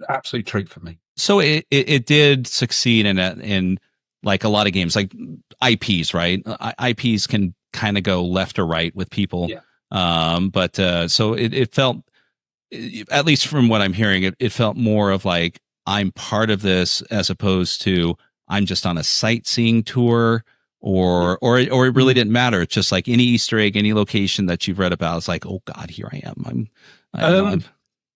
S4: absolute treat for me.
S3: So it did succeed in like a lot of games, like IPs, right? IPs can kind of go left or right with people. Yeah. But so it felt, at least from what I'm hearing, it felt more of like I'm part of this as opposed to I'm just on a sightseeing tour. Or it really didn't matter. It's just like any Easter egg, any location that you've read about. It's like, oh God, here I am.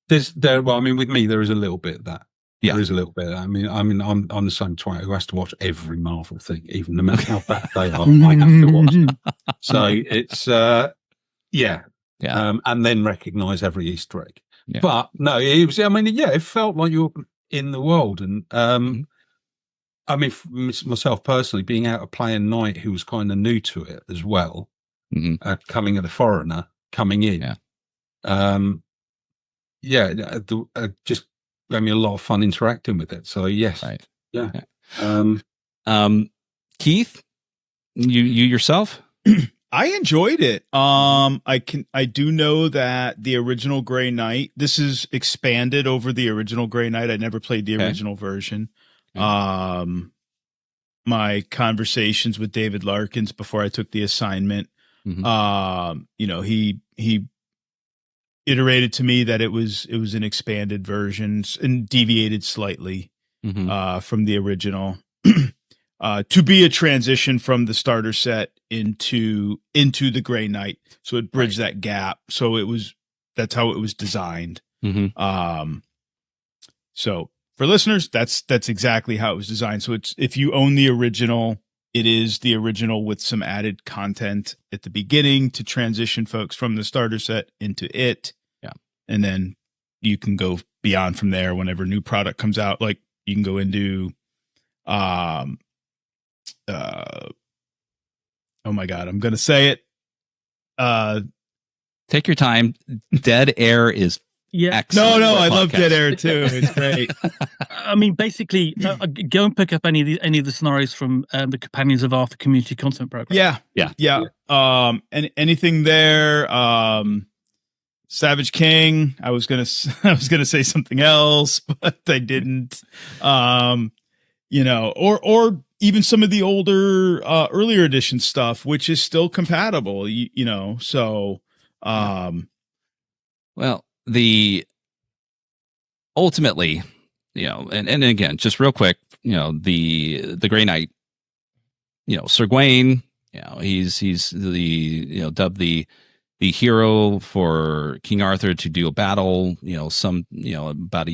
S4: With me, there is a little bit of that.
S3: Yeah,
S4: there is a little bit. I'm the same twat who has to watch every Marvel thing, even no matter how bad they are. I have to watch them. So it's and then recognise every Easter egg. Yeah. But no, it was. It felt like you were in the world, and myself personally, being out to play a knight who was kind of new to it as well, coming as a foreigner coming in, just gave me a lot of fun interacting with it. So yes,
S3: right.
S4: Yeah.
S3: Keith, you yourself?
S1: I enjoyed it. I do know that the original Grey Knight, this is expanded over the original Grey Knight. I never played the original version. My conversations with David Larkins before I took the assignment, he iterated to me that it was an expanded version and deviated slightly from the original to be a transition from the starter set into the Grey Knight. So it bridged that gap. So that's how it was designed. So for listeners, that's exactly how it was designed. So it's, if you own the original, it is the original with some added content at the beginning to transition folks from the starter set into it.
S3: Yeah.
S1: And then you can go beyond from there whenever new product comes out. Like you can go into, oh my God, I'm going to say it.
S3: Take your time. Dead Air is excellent.
S1: No, I love Dead Air too. It's great.
S2: I mean, basically, go and pick up any of the scenarios from the Companions of Arthur community content program.
S1: Yeah. And anything there. Savage King. I was gonna say something else, but I didn't. Or even some of the older, earlier edition stuff, which is still compatible. So.
S3: Well, ultimately, and again, just real quick, the Grey Knight, Sir Gawain, he's dubbed the hero for King Arthur to do a battle. About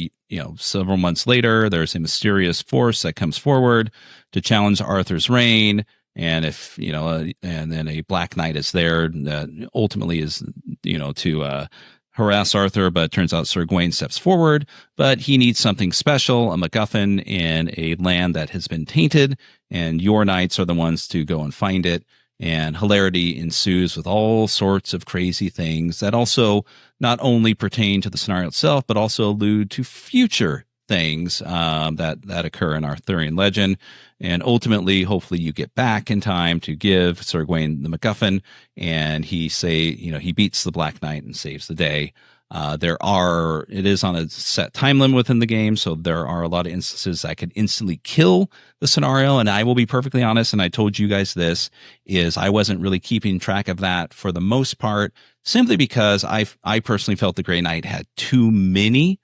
S3: several months later, there's a mysterious force that comes forward to challenge Arthur's reign. And if, and then a Black Knight is there that ultimately is, to harass Arthur, but it turns out Sir Gawain steps forward, but he needs something special, a MacGuffin in a land that has been tainted, and your knights are the ones to go and find it. And hilarity ensues with all sorts of crazy things that also not only pertain to the scenario itself, but also allude to future things that occur in Arthurian legend. And ultimately, hopefully you get back in time to give Sir Gawain the MacGuffin, and he beats the Black Knight and saves the day. It is on a set time limit within the game, so there are a lot of instances that could instantly kill the scenario. And I will be perfectly honest, and I told you guys this, is I wasn't really keeping track of that for the most part, simply because I personally felt the Grey Knight had too many,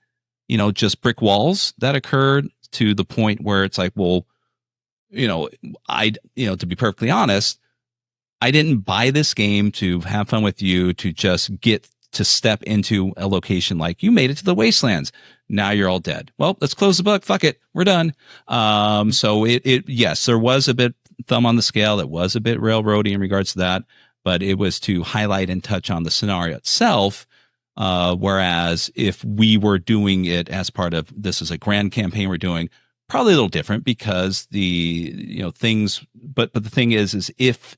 S3: just brick walls that occurred to the point where it's like, well, to be perfectly honest, I didn't buy this game to have fun with you, to just get to step into a location like you made it to the wastelands. Now you're all dead. Well, let's close the book. Fuck it. We're done. So yes, there was a bit thumb on the scale. It was a bit railroady in regards to that, but it was to highlight and touch on the scenario itself. Whereas if we were doing it as part of, this is a grand campaign we're doing, probably a little different, because things, but the thing is if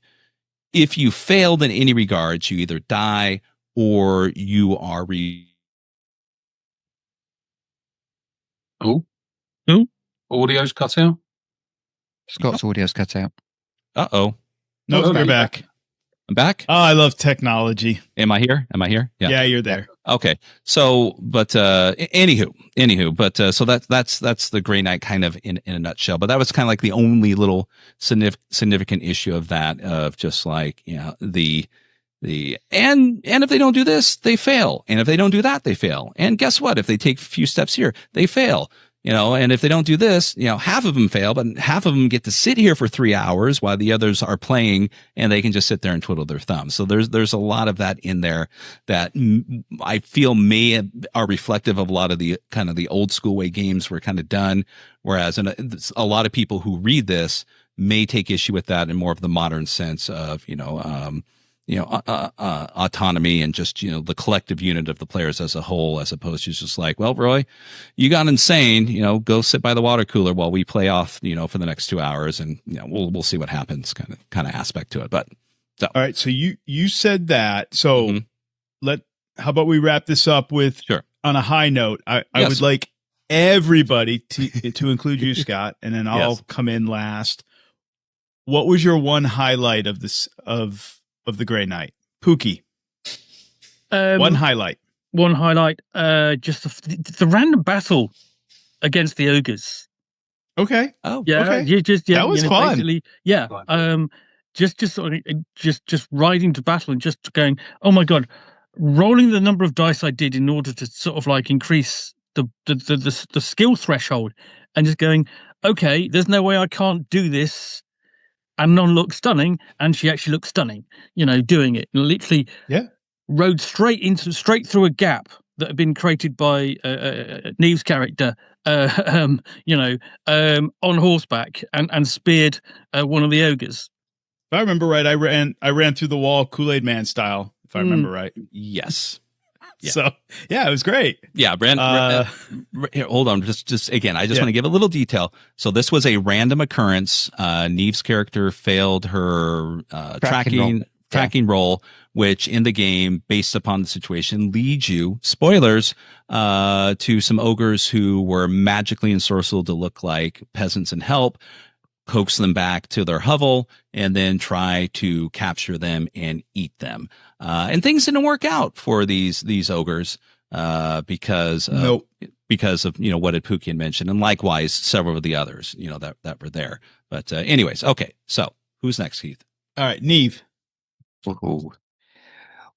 S3: you failed in any regards, you either die or you are
S4: Audio's cut out.
S5: Scott's audio's cut out.
S3: Uh-oh.
S1: No, you're back.
S3: I'm back.
S1: Oh, I love technology.
S3: Am I here?
S1: Yeah, you're there.
S3: Okay. So, but anywho, but so that's the Grey Knight kind of in a nutshell. But that was kind of like the only little significant issue of that, of just like, and if they don't do this, they fail. And if they don't do that, they fail. And guess what? If they take a few steps here, they fail. And if they don't do this, half of them fail, but half of them get to sit here for 3 hours while the others are playing, and they can just sit there and twiddle their thumbs. So there's a lot of that in there that I feel are reflective of a lot of the kind of the old school way games were kind of done. Whereas a lot of people who read this may take issue with that in more of the modern sense of, autonomy and just, the collective unit of the players as a whole, as opposed to just like, well, Roy, you got insane, go sit by the water cooler while we play off, for the next 2 hours, and, we'll see what happens kind of aspect to it. But
S1: all right. So you said that. So how about we wrap this up with,
S3: sure,
S1: on a high note? I would like everybody to include you, Scott, and then I'll come in last. What was your one highlight of this, of the Grey Knight? Pookie. One highlight.
S2: Just the random battle against the ogres.
S1: Okay.
S2: Oh, yeah.
S1: Okay.
S2: That
S1: was fun.
S2: Yeah. Just riding to battle and just going, oh my God, rolling the number of dice I did in order to sort of like increase the skill threshold, and just going, okay, there's no way I can't do this and not look stunning, and she actually looks stunning, doing it. And literally rode straight through a gap that had been created by Neve's character, on horseback, and speared one of the ogres.
S1: If I remember right, I ran through the wall Kool-Aid Man style, if I remember right.
S3: Yes.
S1: Yeah. So it was great.
S3: Yeah, here, hold on. Just again, I just want to give a little detail. So this was a random occurrence. Neve's character failed her tracking roll, which in the game, based upon the situation, leads you, spoilers, to some ogres who were magically ensorcelled to look like peasants and help, coax them back to their hovel, and then try to capture them and eat them. And things didn't work out for these ogres because of what Pukian mentioned, and likewise several of the others that were there. But anyways, okay. So who's next, Keith?
S1: All right, Neve.
S5: Ooh.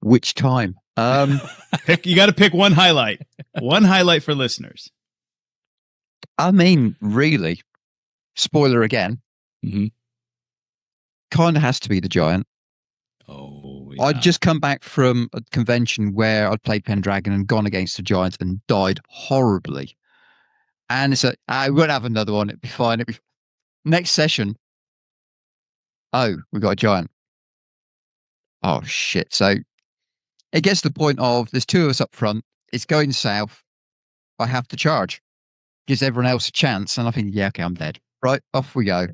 S5: Which time?
S1: You got to pick one highlight. One highlight for listeners.
S5: I mean, really, spoiler again.
S3: Mm-hmm.
S5: Kind of has to be the giant.
S3: Oh, yeah.
S5: I'd just come back from a convention where I'd played Pendragon and gone against the giant and died horribly. And it's I won't have another one. It'd be fine. Next session. Oh, we got a giant. Oh, shit. So it gets to the point of there's two of us up front. It's going south. I have to charge. Gives everyone else a chance. And I think, yeah, okay, I'm dead. Right, off we go.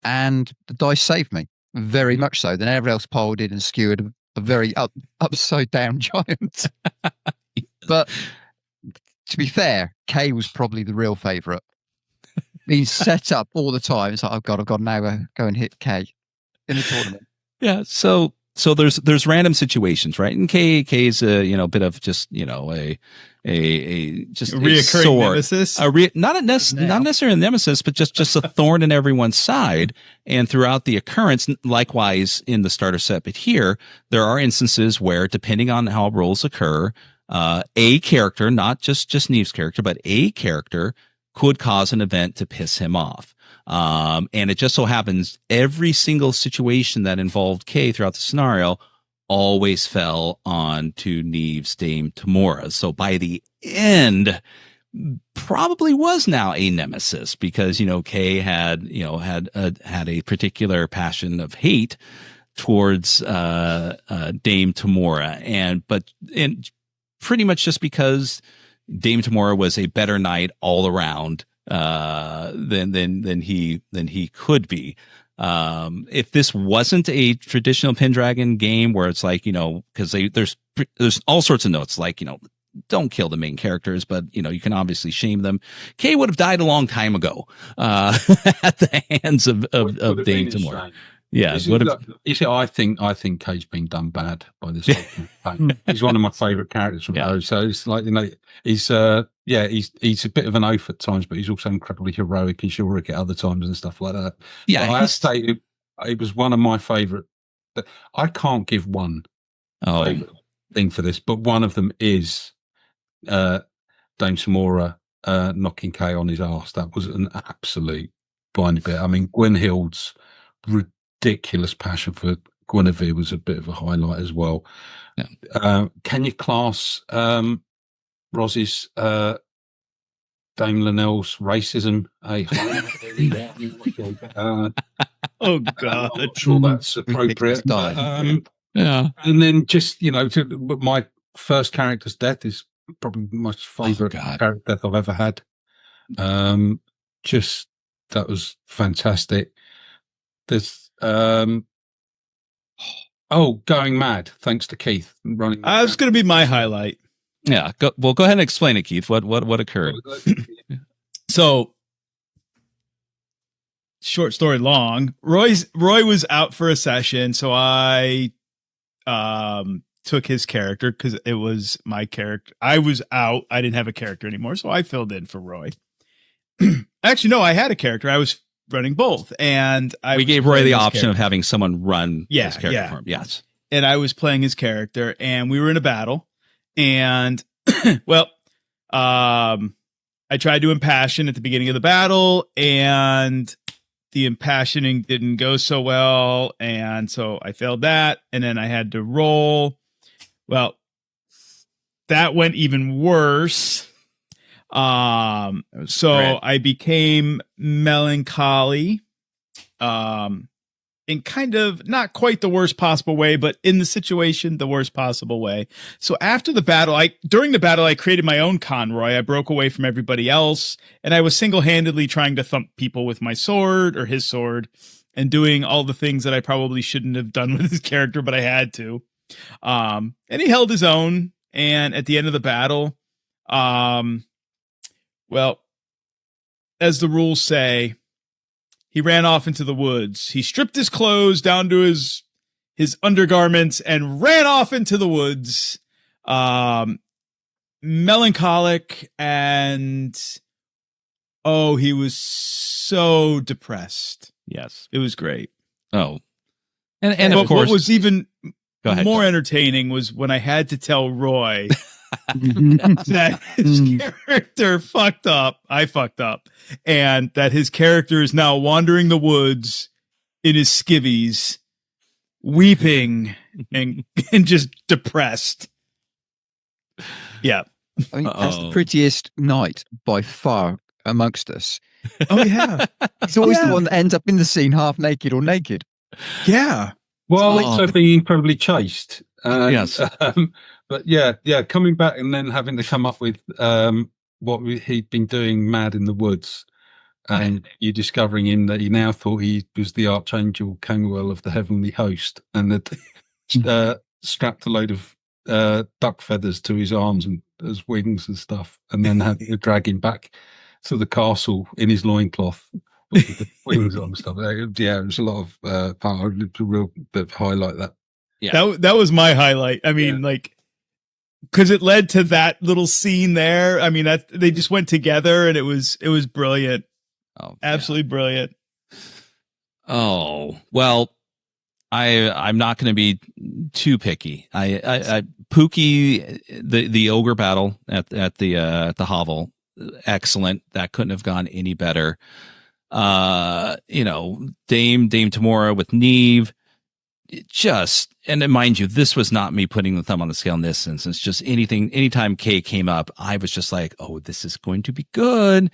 S5: And the dice saved me. Very much so. Then everyone else piled in and skewered a very upside down giant. But to be fair, Kay was probably the real favourite. Being set up all the time. It's like, oh God, I've got to now go and hit Kay in the tournament.
S3: Yeah, so there's random situations, right? And Kay is a bit of just a
S1: reoccurring nemesis,
S3: not necessarily a nemesis, but just a thorn in everyone's side. And throughout the occurrence, likewise in the starter set, but here there are instances where, depending on how rolls occur, a character, not just Neve's character, but a character could cause an event to piss him off. And it just so happens every single situation that involved Kay throughout the scenario always fell on to Neve's Dame Tamora. So by the end, probably was now a nemesis because, Kay had a particular passion of hate towards, Dame Tamora. And pretty much just because Dame Tamora was a better knight all around, than he could be. If this wasn't a traditional Pendragon game where it's like, because there's all sorts of notes like, don't kill the main characters, but you can obviously shame them. Kay would have died a long time ago, at the hands of Dame Tamora. Yeah,
S4: I think Kay's been done bad by this. He's one of my favourite characters from those. So it's like he's a bit of an oaf at times, but he's also incredibly heroic and chivalric at other times and stuff like that. Yeah, but I have to say it was one of my favourite. I can't give one favourite thing for this, but one of them is Dame Tamora knocking Kay on his arse. That was an absolute blinding bit. I mean, Gwynhild's ridiculous passion for Guinevere was a bit of a highlight as well. Yeah. Can you class Roz's Dame Linnell's racism
S1: oh God,
S4: I'm not sure that's appropriate. Yeah, and then just my first character's death is probably my favourite character death I've ever had. Just that was fantastic. There's going mad thanks to Keith running.
S1: That's going to be my highlight.
S3: Yeah, go ahead and explain it, Keith. What occurred?
S1: So, short story long. Roy was out for a session, so I took his character because it was my character. I was out. I didn't have a character anymore, so I filled in for Roy. Actually, no, I had a character. I was running both, and
S3: we gave Roy the option of having someone run his character for him. Yes.
S1: and I was playing his character, and we were in a battle, and well, I tried to impassion at the beginning of the battle, and the impassioning didn't go so well, and so I failed that, and then I had to roll. Well, that went even worse. So great. I became melancholy, in kind of not quite the worst possible way, but in the situation, the worst possible way. So after the battle, during the battle, I created my own Conroy. I broke away from everybody else, and I was single-handedly trying to thump people with my sword or his sword and doing all the things that I probably shouldn't have done with his character, but I had to. And he held his own. And at the end of the battle, well, as the rules say, he ran off into the woods. He stripped his clothes down to his undergarments and ran off into the woods, melancholic, and he was so depressed.
S3: Yes,
S1: it was great.
S3: Oh, and of course,
S1: what was even more entertaining was when I had to tell Roy that his character fucked up. I fucked up. And that his character is now wandering the woods in his skivvies, weeping and just depressed. Yeah.
S5: I mean, that's the prettiest knight by far amongst us.
S1: Oh, yeah.
S5: He's always the one that ends up in the scene half naked or naked.
S1: Yeah.
S4: Well, also being incredibly chaste.
S3: Yes.
S4: But yeah, coming back and then having to come up with what he'd been doing mad in the woods, and you discovering him that he now thought he was the Archangel Canguel of the heavenly host, and had strapped a load of duck feathers to his arms and as wings and stuff, and then had to drag him back to the castle in his loincloth with the wings on and stuff. Yeah, it was a lot of power, a real bit of highlight that.
S1: Yeah, that was my highlight. I mean, because it led to that little scene there. I mean, that they just went together, and it was brilliant. Oh, absolutely brilliant.
S3: Oh, well, I'm not going to be too picky. I Pookie, the ogre battle at the hovel, excellent. That couldn't have gone any better. Dame Tamora with Neve. And mind you, this was not me putting the thumb on the scale in this instance. Just anytime Kay came up, I was just like, oh, this is going to be good.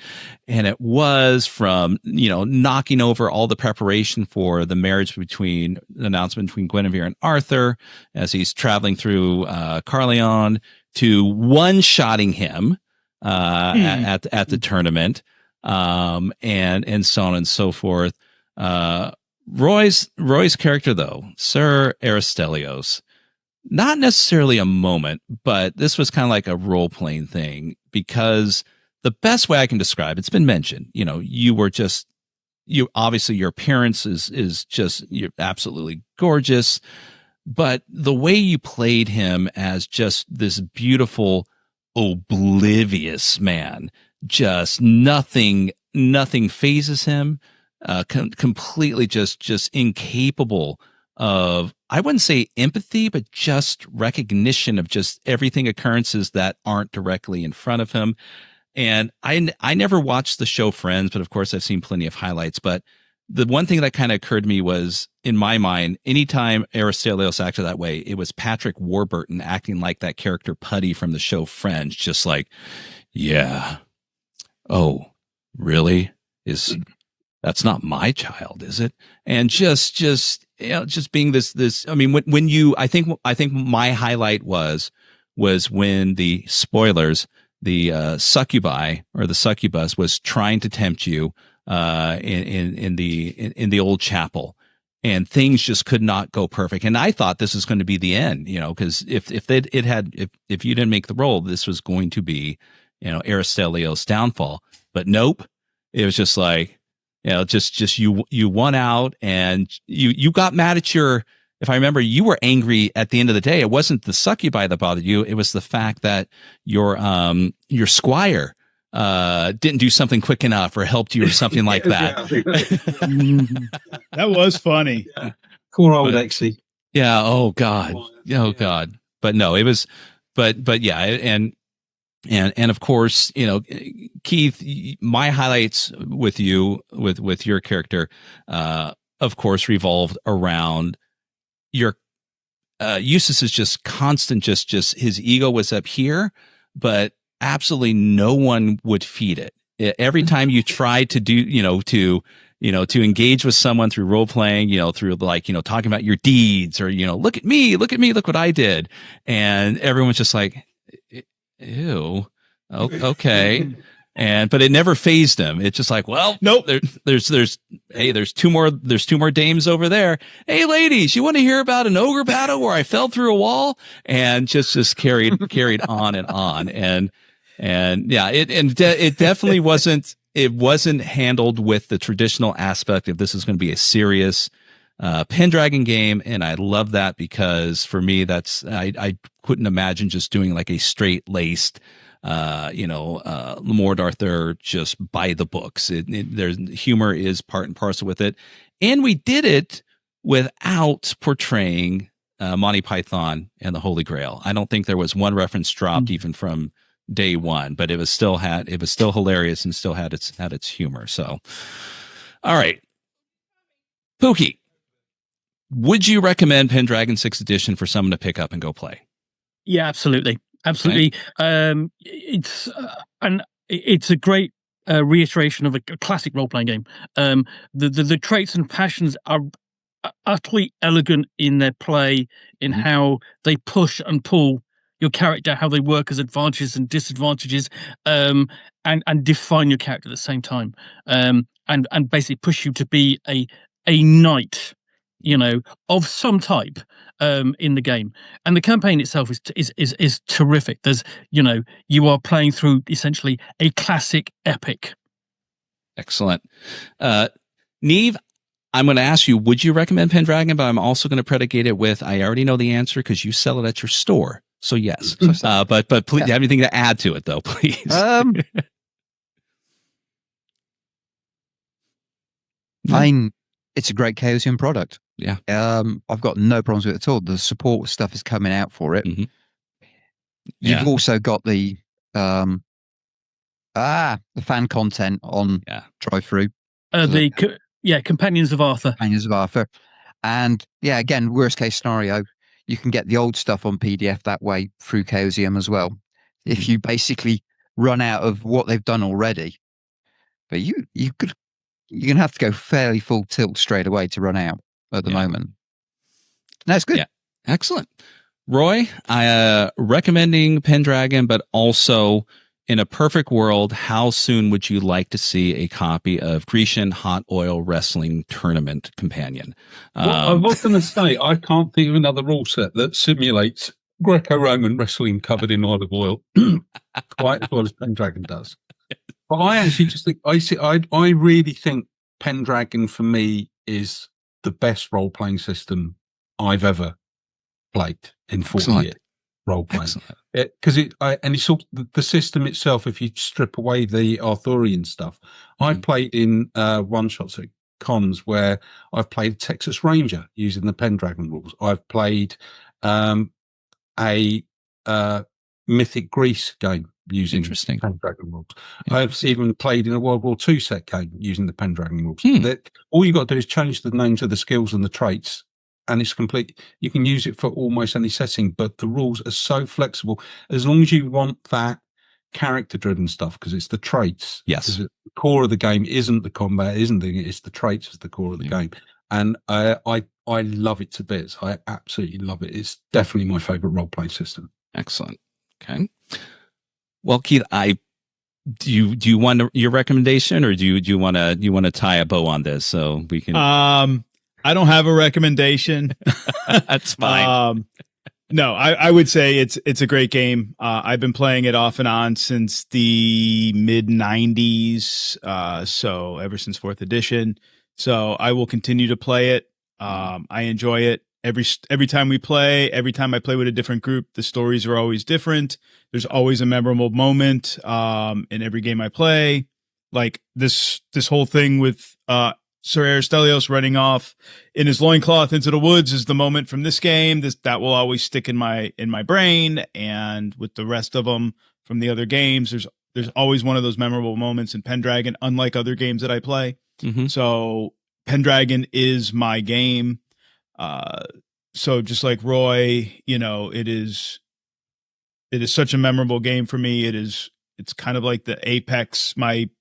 S3: And it was, from, knocking over all the preparation for the announcement between Guinevere and Arthur as he's traveling through Carleon, to one-shotting him at the tournament, and so on and so forth. Roy's character, though, Sir Aristelios, not necessarily a moment, but this was kind of like a role-playing thing, because the best way I can describe, it's been mentioned, obviously your appearance is just, you're absolutely gorgeous, but the way you played him as just this beautiful, oblivious man, just nothing phases him. Completely just incapable of, I wouldn't say empathy, but just recognition of just everything, occurrences that aren't directly in front of him. And I never watched the show Friends, but of course I've seen plenty of highlights. But the one thing that kind of occurred to me was, in my mind, anytime Aristelios acted that way, it was Patrick Warburton acting like that character Putty from the show Friends, just like, yeah, oh, really? That's not my child, is it? And just being this. I mean, when you, I think my highlight was when the spoilers, the succubi or the succubus was trying to tempt you in the old chapel, and things just could not go perfect. And I thought this was going to be the end, because if you didn't make the roll, this was going to be, Aristelios' downfall. But nope, it was just like, just you won out, and you got mad at if I remember, you were angry at the end of the day. It wasn't the succubi that bothered you. It was the fact that your squire didn't do something quick enough or helped you or something like that.
S1: That was funny.
S4: Yeah. Poor old Exy.
S3: Yeah. Oh God. Oh God. But no, it was, but yeah. And of course, Keith, my highlights with you, with your character, of course, revolved around your, Eustace is just constant, just his ego was up here, but absolutely no one would feed it. Every time you tried to do, to engage with someone through role playing, through talking about your deeds or, look at me, look what I did. And everyone's just like, ew, okay. But it never phased him. It's just like, well,
S1: nope.
S3: There's two more dames over there. Hey, ladies, you want to hear about an ogre battle where I fell through a wall? And just carried on and on. And yeah, it definitely wasn't handled with the traditional aspect of this is going to be a serious Pendragon game. And I love that because for me, I couldn't imagine just doing like a straight laced, Lord Arthur just by the books. There's humor is part and parcel with it. And we did it without portraying Monty Python and the Holy Grail. I don't think there was one reference dropped even from day one, but it was still hilarious and still had its humor. So, all right. Pookie, would you recommend Pendragon 6th edition for someone to pick up and go play?
S2: Yeah, absolutely. Absolutely. Okay. It's a great reiteration of a classic role-playing game. The traits and passions are utterly elegant in their play, in how they push and pull your character, how they work as advantages and disadvantages, and define your character at the same time, and basically push you to be a knight, of some type in the game. And the campaign itself is terrific. There's, you are playing through essentially a classic epic.
S3: Excellent. Neve, I'm going to ask you, would you recommend Pendragon? But I'm also going to predicate it with, I already know the answer because you sell it at your store. So yes. But please, do you have anything to add to it though, please?
S5: It's a great Chaosium product.
S3: Yeah.
S5: I've got no problems with it at all. The support stuff is coming out for it.
S3: Mm-hmm.
S5: You've also got the fan content on drive-through.
S2: Companions of Arthur.
S5: Companions of Arthur. And yeah, again, worst case scenario, you can get the old stuff on PDF that way through Chaosium as well. If you basically run out of what they've done already, but you're going to have to go fairly full tilt straight away to run out at the moment. That's good.
S3: Yeah. Excellent. Roy, recommending Pendragon, but also in a perfect world, how soon would you like to see a copy of Grecian Hot Oil Wrestling Tournament Companion?
S4: I was going to say, I can't think of another rule set that simulates Greco-Roman wrestling covered in olive oil quite as well as Pendragon does. But I actually just think, I really think Pendragon for me is the best role-playing system I've ever played in 40 years. Role-playing. Because it's all the system itself, if you strip away the Arthurian stuff. I've played in one-shots at cons where I've played Texas Ranger using the Pendragon rules. I've played a Mythic Greece game using Pendragon rules. I've even played in a World War II set game using the Pendragon rules. All you got to do is change the names of the skills and the traits, and it's complete. You can use it for almost any setting, but the rules are so flexible as long as you want that character-driven stuff, because it's the traits.
S3: Yes,
S4: the core of the game isn't the combat, it's the traits as the core of the game, and I love it to bits. I absolutely love it. It's definitely my favorite role-playing system.
S3: Excellent. Okay. Well, Keith, do you want your recommendation, or do you want to tie a bow on this so we can?
S1: I don't have a recommendation.
S3: That's fine.
S1: No, I would say it's a great game. I've been playing it off and on since the mid 90s. So ever since 4th edition. So I will continue to play it. I enjoy it. Every time we play, every time I play with a different group, the stories are always different. There's always a memorable moment in every game I play. Like this whole thing with Sir Aristelios running off in his loincloth into the woods is the moment from this game. That will always stick in my brain. And with the rest of them from the other games, there's always one of those memorable moments in Pendragon, unlike other games that I play.
S3: Mm-hmm.
S1: So Pendragon is my game. So just like Roy, it is such a memorable game for me. It's kind of like the Apex, my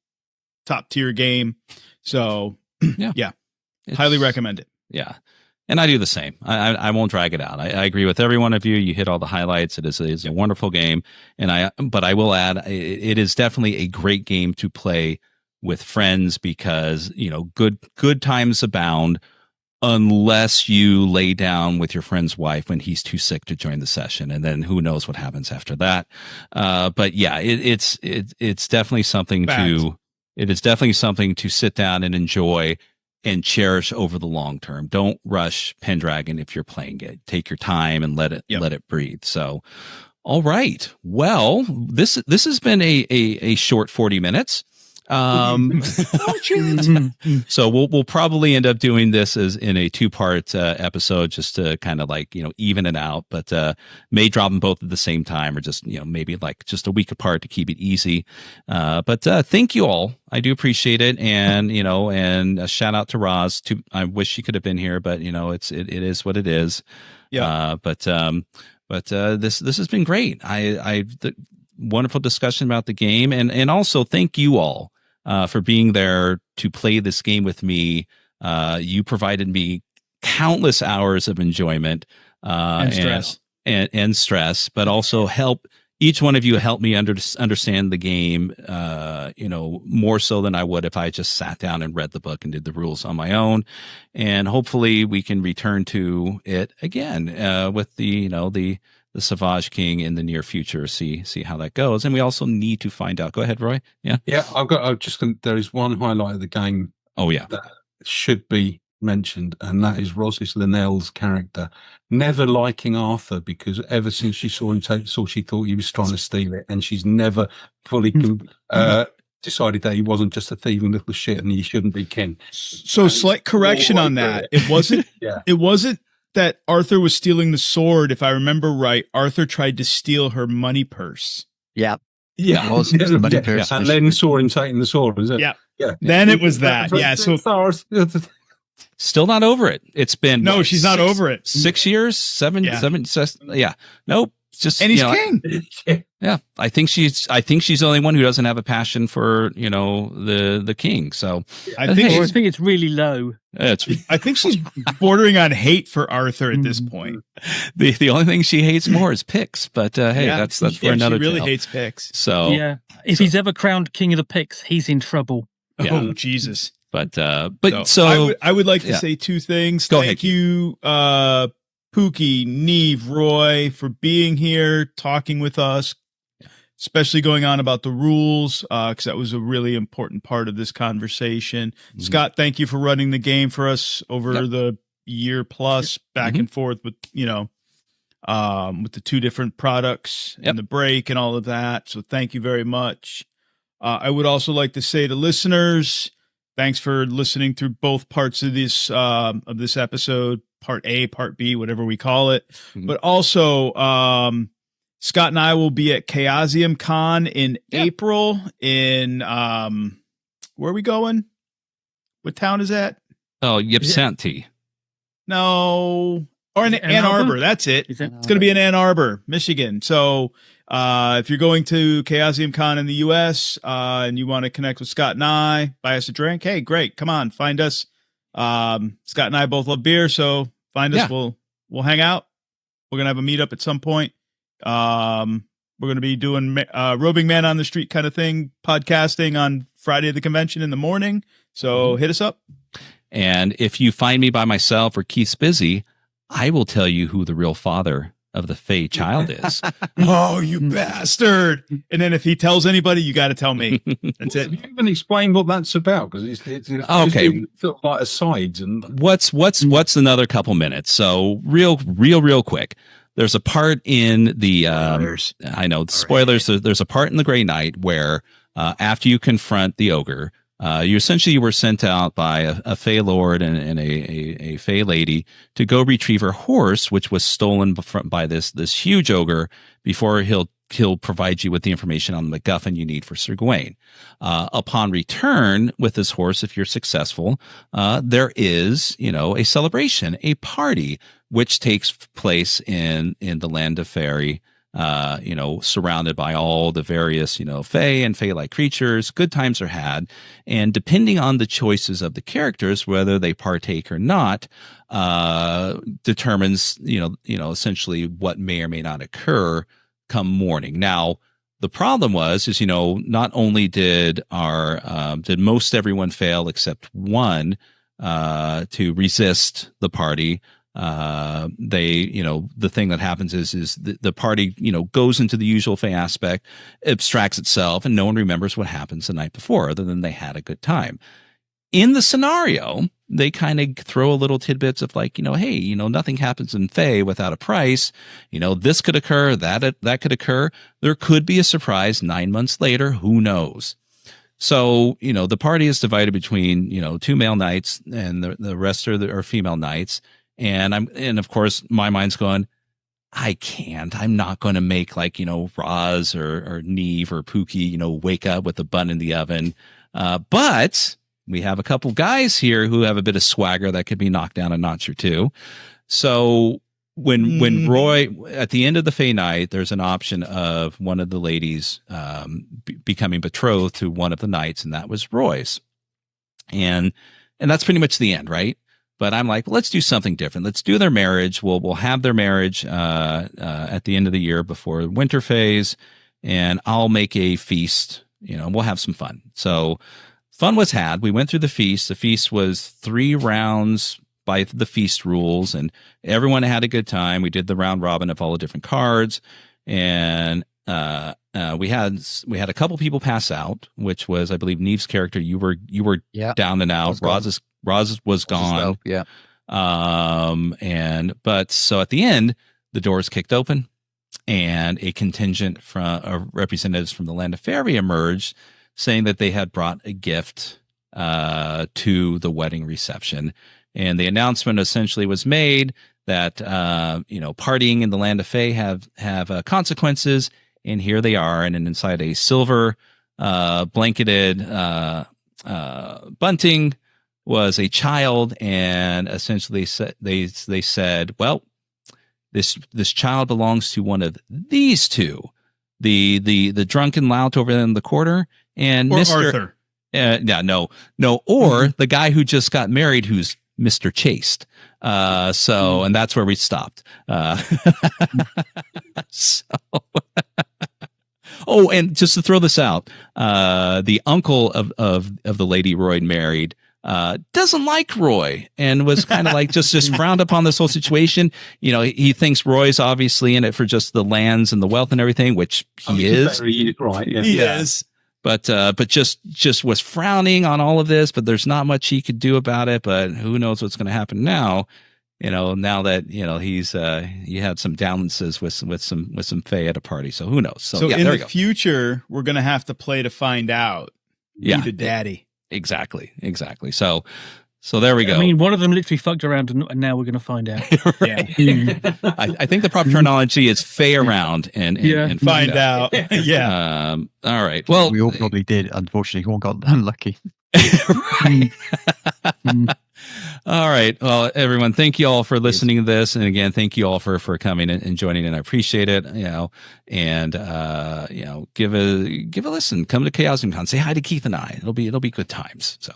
S1: top tier game. So yeah. Highly recommend it.
S3: Yeah. And I do the same. I won't drag it out. I agree with every one of you. You hit all the highlights. It is a wonderful game. But I will add, it is definitely a great game to play with friends because, good times abound unless you lay down with your friend's wife when he's too sick to join the session. And then who knows what happens after that. But yeah, it's definitely something it is definitely something to sit down and enjoy and cherish over the long term. Don't rush Pendragon if you're playing it. Take your time and let it breathe. So, all right. Well, this has been a short 40 minutes. So we'll probably end up doing this as in a 2-part episode just to kind of even it out, but may drop them both at the same time or just maybe just a week apart to keep it easy. But thank you all. I do appreciate it, and and a shout out to Roz. I wish she could have been here, but it is what it is.
S1: Yeah.
S3: But this has been great. The wonderful discussion about the game, and also thank you all for being there to play this game with me. You provided me countless hours of enjoyment and stress, but also each one of you helped me understand the game, more so than I would if I just sat down and read the book and did the rules on my own. And hopefully we can return to it again with the Savage King in the near future. See how that goes. And we also need to find out. Go ahead, Roy. Yeah.
S4: There is one highlight of the game.
S3: Oh yeah.
S4: That should be mentioned, and that is Rosis Linnell's character never liking Arthur because ever since she saw him take the sword, she thought he was trying to steal it, and she's never fully decided that he wasn't just a thieving little shit and he shouldn't be kin.
S1: So slight correction on that. It wasn't. It wasn't that Arthur was stealing the sword. If I remember right, Arthur tried to steal her money purse.
S5: Yeah.
S4: Yeah.
S5: It was the money purse.
S4: And then saw him taking the sword, was it?
S1: Yeah. Then it was that. Yeah. So
S3: still not over it. It's been
S1: she's not over it.
S3: 6 years, seven. Yeah. Nope. Just
S1: and he's king.
S3: Yeah. I think she's the only one who doesn't have a passion for the king. So
S2: I think it's really low.
S1: I think she's bordering on hate for Arthur at this point.
S3: The only thing she hates more is Picts, but hey, that's for another.
S1: She really hates Picts.
S3: So
S2: yeah, if he's ever crowned king of the Picts, he's in trouble.
S3: Yeah.
S1: Oh Jesus!
S3: But I
S1: would like to say two things. Thank you, Pookie, Neve, Roy, for being here, talking with us, especially going on about the rules, because that was a really important part of this conversation. Mm-hmm. Scott, thank you for running the game for us over the year plus, back and forth with the 2 different products and the break and all of that. So thank you very much. I would also like to say to listeners, thanks for listening through both parts of this episode. Part A, Part B, whatever we call it. Mm-hmm. But also, Scott and I will be at Chaosium Con in April in, where are we going? What town is that?
S3: Oh, Ypsilanti.
S1: No. Or in Ann Arbor. That's it. It's going to be in Ann Arbor, Michigan. So, if you're going to Chaosium Con in the US, and you want to connect with Scott and I, buy us a drink, hey, great. Come on, find us. Scott and I both love beer, so find us. We'll hang out. We're going to have a meetup at some point. We're going to be doing roving man on the street kind of thing, podcasting on Friday of the convention in the morning. So hit us up.
S3: And if you find me by myself or Keith's busy, I will tell you who the real father of the Fae child is.
S1: Oh, you bastard. And then if he tells anybody, you got to tell me. That's it.
S4: You even explain what that's about, because it's
S3: okay.
S4: Sort of like asides and
S3: what's another couple minutes. So real quick. There's a part in the I know spoilers. There's a part in the Grey Knight where after you confront the ogre, You essentially were sent out by a Fey Lord and a Fey Lady to go retrieve her horse, which was stolen by this huge ogre before he'll provide you with the information on the MacGuffin you need for Sir Gawain. Upon return with this horse, if you're successful, there is, a celebration, a party, which takes place in the land of Faerie, surrounded by all the various, Fey and Fey-like creatures. Good times are had. And depending on the choices of the characters, whether they partake or not, determines, essentially what may or may not occur come morning. Now, the problem is, not only did most everyone fail except one to resist the party. The thing that happens is the party, goes into the usual Fey aspect, abstracts itself, and no one remembers what happens the night before, other than they had a good time. In the scenario, they kind of throw a little tidbits of like, hey, nothing happens in Fey without a price. This could occur, that could occur. There could be a surprise 9 months later. Who knows? So, the party is divided between, 2 male knights and the rest are female knights. And of course, my mind's going, I'm not going to make like, Roz or Neve or Pookie, wake up with a bun in the oven. But we have a couple guys here who have a bit of swagger that could be knocked down a notch or two. So when Roy, at the end of the Fey night, there's an option of one of the ladies becoming betrothed to one of the knights, and that was Roy's. And that's pretty much the end, right? But I'm like, well, let's do something different. Let's do their marriage. We'll have their marriage at the end of the year before the winter phase, and I'll make a feast. We'll have some fun. So fun was had. We went through the feast. The feast was 3 rounds by the feast rules, and everyone had a good time. We did the round robin of all the different cards, and we had a couple people pass out, which was, I believe, Neve's character. You were down and out. Roz was gone.
S5: Yeah.
S3: So at the end, the doors kicked open, and a contingent from representatives from the land of Faerie emerged, saying that they had brought a gift to the wedding reception. And the announcement essentially was made that partying in the land of Fae have consequences, and here they are. And inside a silver blanketed bunting was a child, and essentially they said, well, this child belongs to one of these two, the drunken lout over in the corner, and
S1: or
S3: Mr.
S1: Arthur.
S3: Or the guy who just got married, who's Mr. Chaste. And that's where we stopped. Oh, and just to throw this out, the uncle of the lady Roy married doesn't like Roy, and was kind of like just frowned upon this whole situation. He thinks Roy's obviously in it for just the lands and the wealth and everything, which he is.
S4: Right, yeah.
S1: He is.
S3: But just was frowning on all of this, but there's not much he could do about it. But who knows what's going to happen now? Now that he's he had some dalliances with some Fae at a party. So who knows?
S1: So in the future, we're going to have to play to find out.
S3: Yeah,
S1: the daddy.
S3: Exactly. So there we go.
S2: I mean, one of them literally fucked around, and now we're going to find out.
S3: Right. Yeah. I think the proper terminology is Fae around and
S1: find out. Yeah.
S3: All right. Well,
S5: we all probably did. Unfortunately, one got unlucky.
S3: All right. Well, everyone, thank you all for listening to this, and again, thank you all for coming and joining in. I appreciate it. And give a listen. Come to ChaosmCon. Say hi to Keith and I. It'll be good times. So,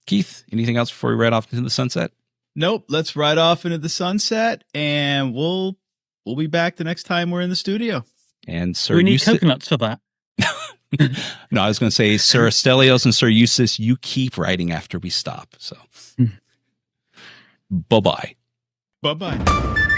S3: Keith, anything else before we ride off into the sunset?
S1: Nope. Let's ride off into the sunset, and we'll be back the next time we're in the studio.
S3: And Sir,
S2: we need coconuts for that.
S3: No, I was going to say, Sir Stelios and Sir Eustace, you keep writing after we stop. So, bye-bye.
S1: Bye-bye.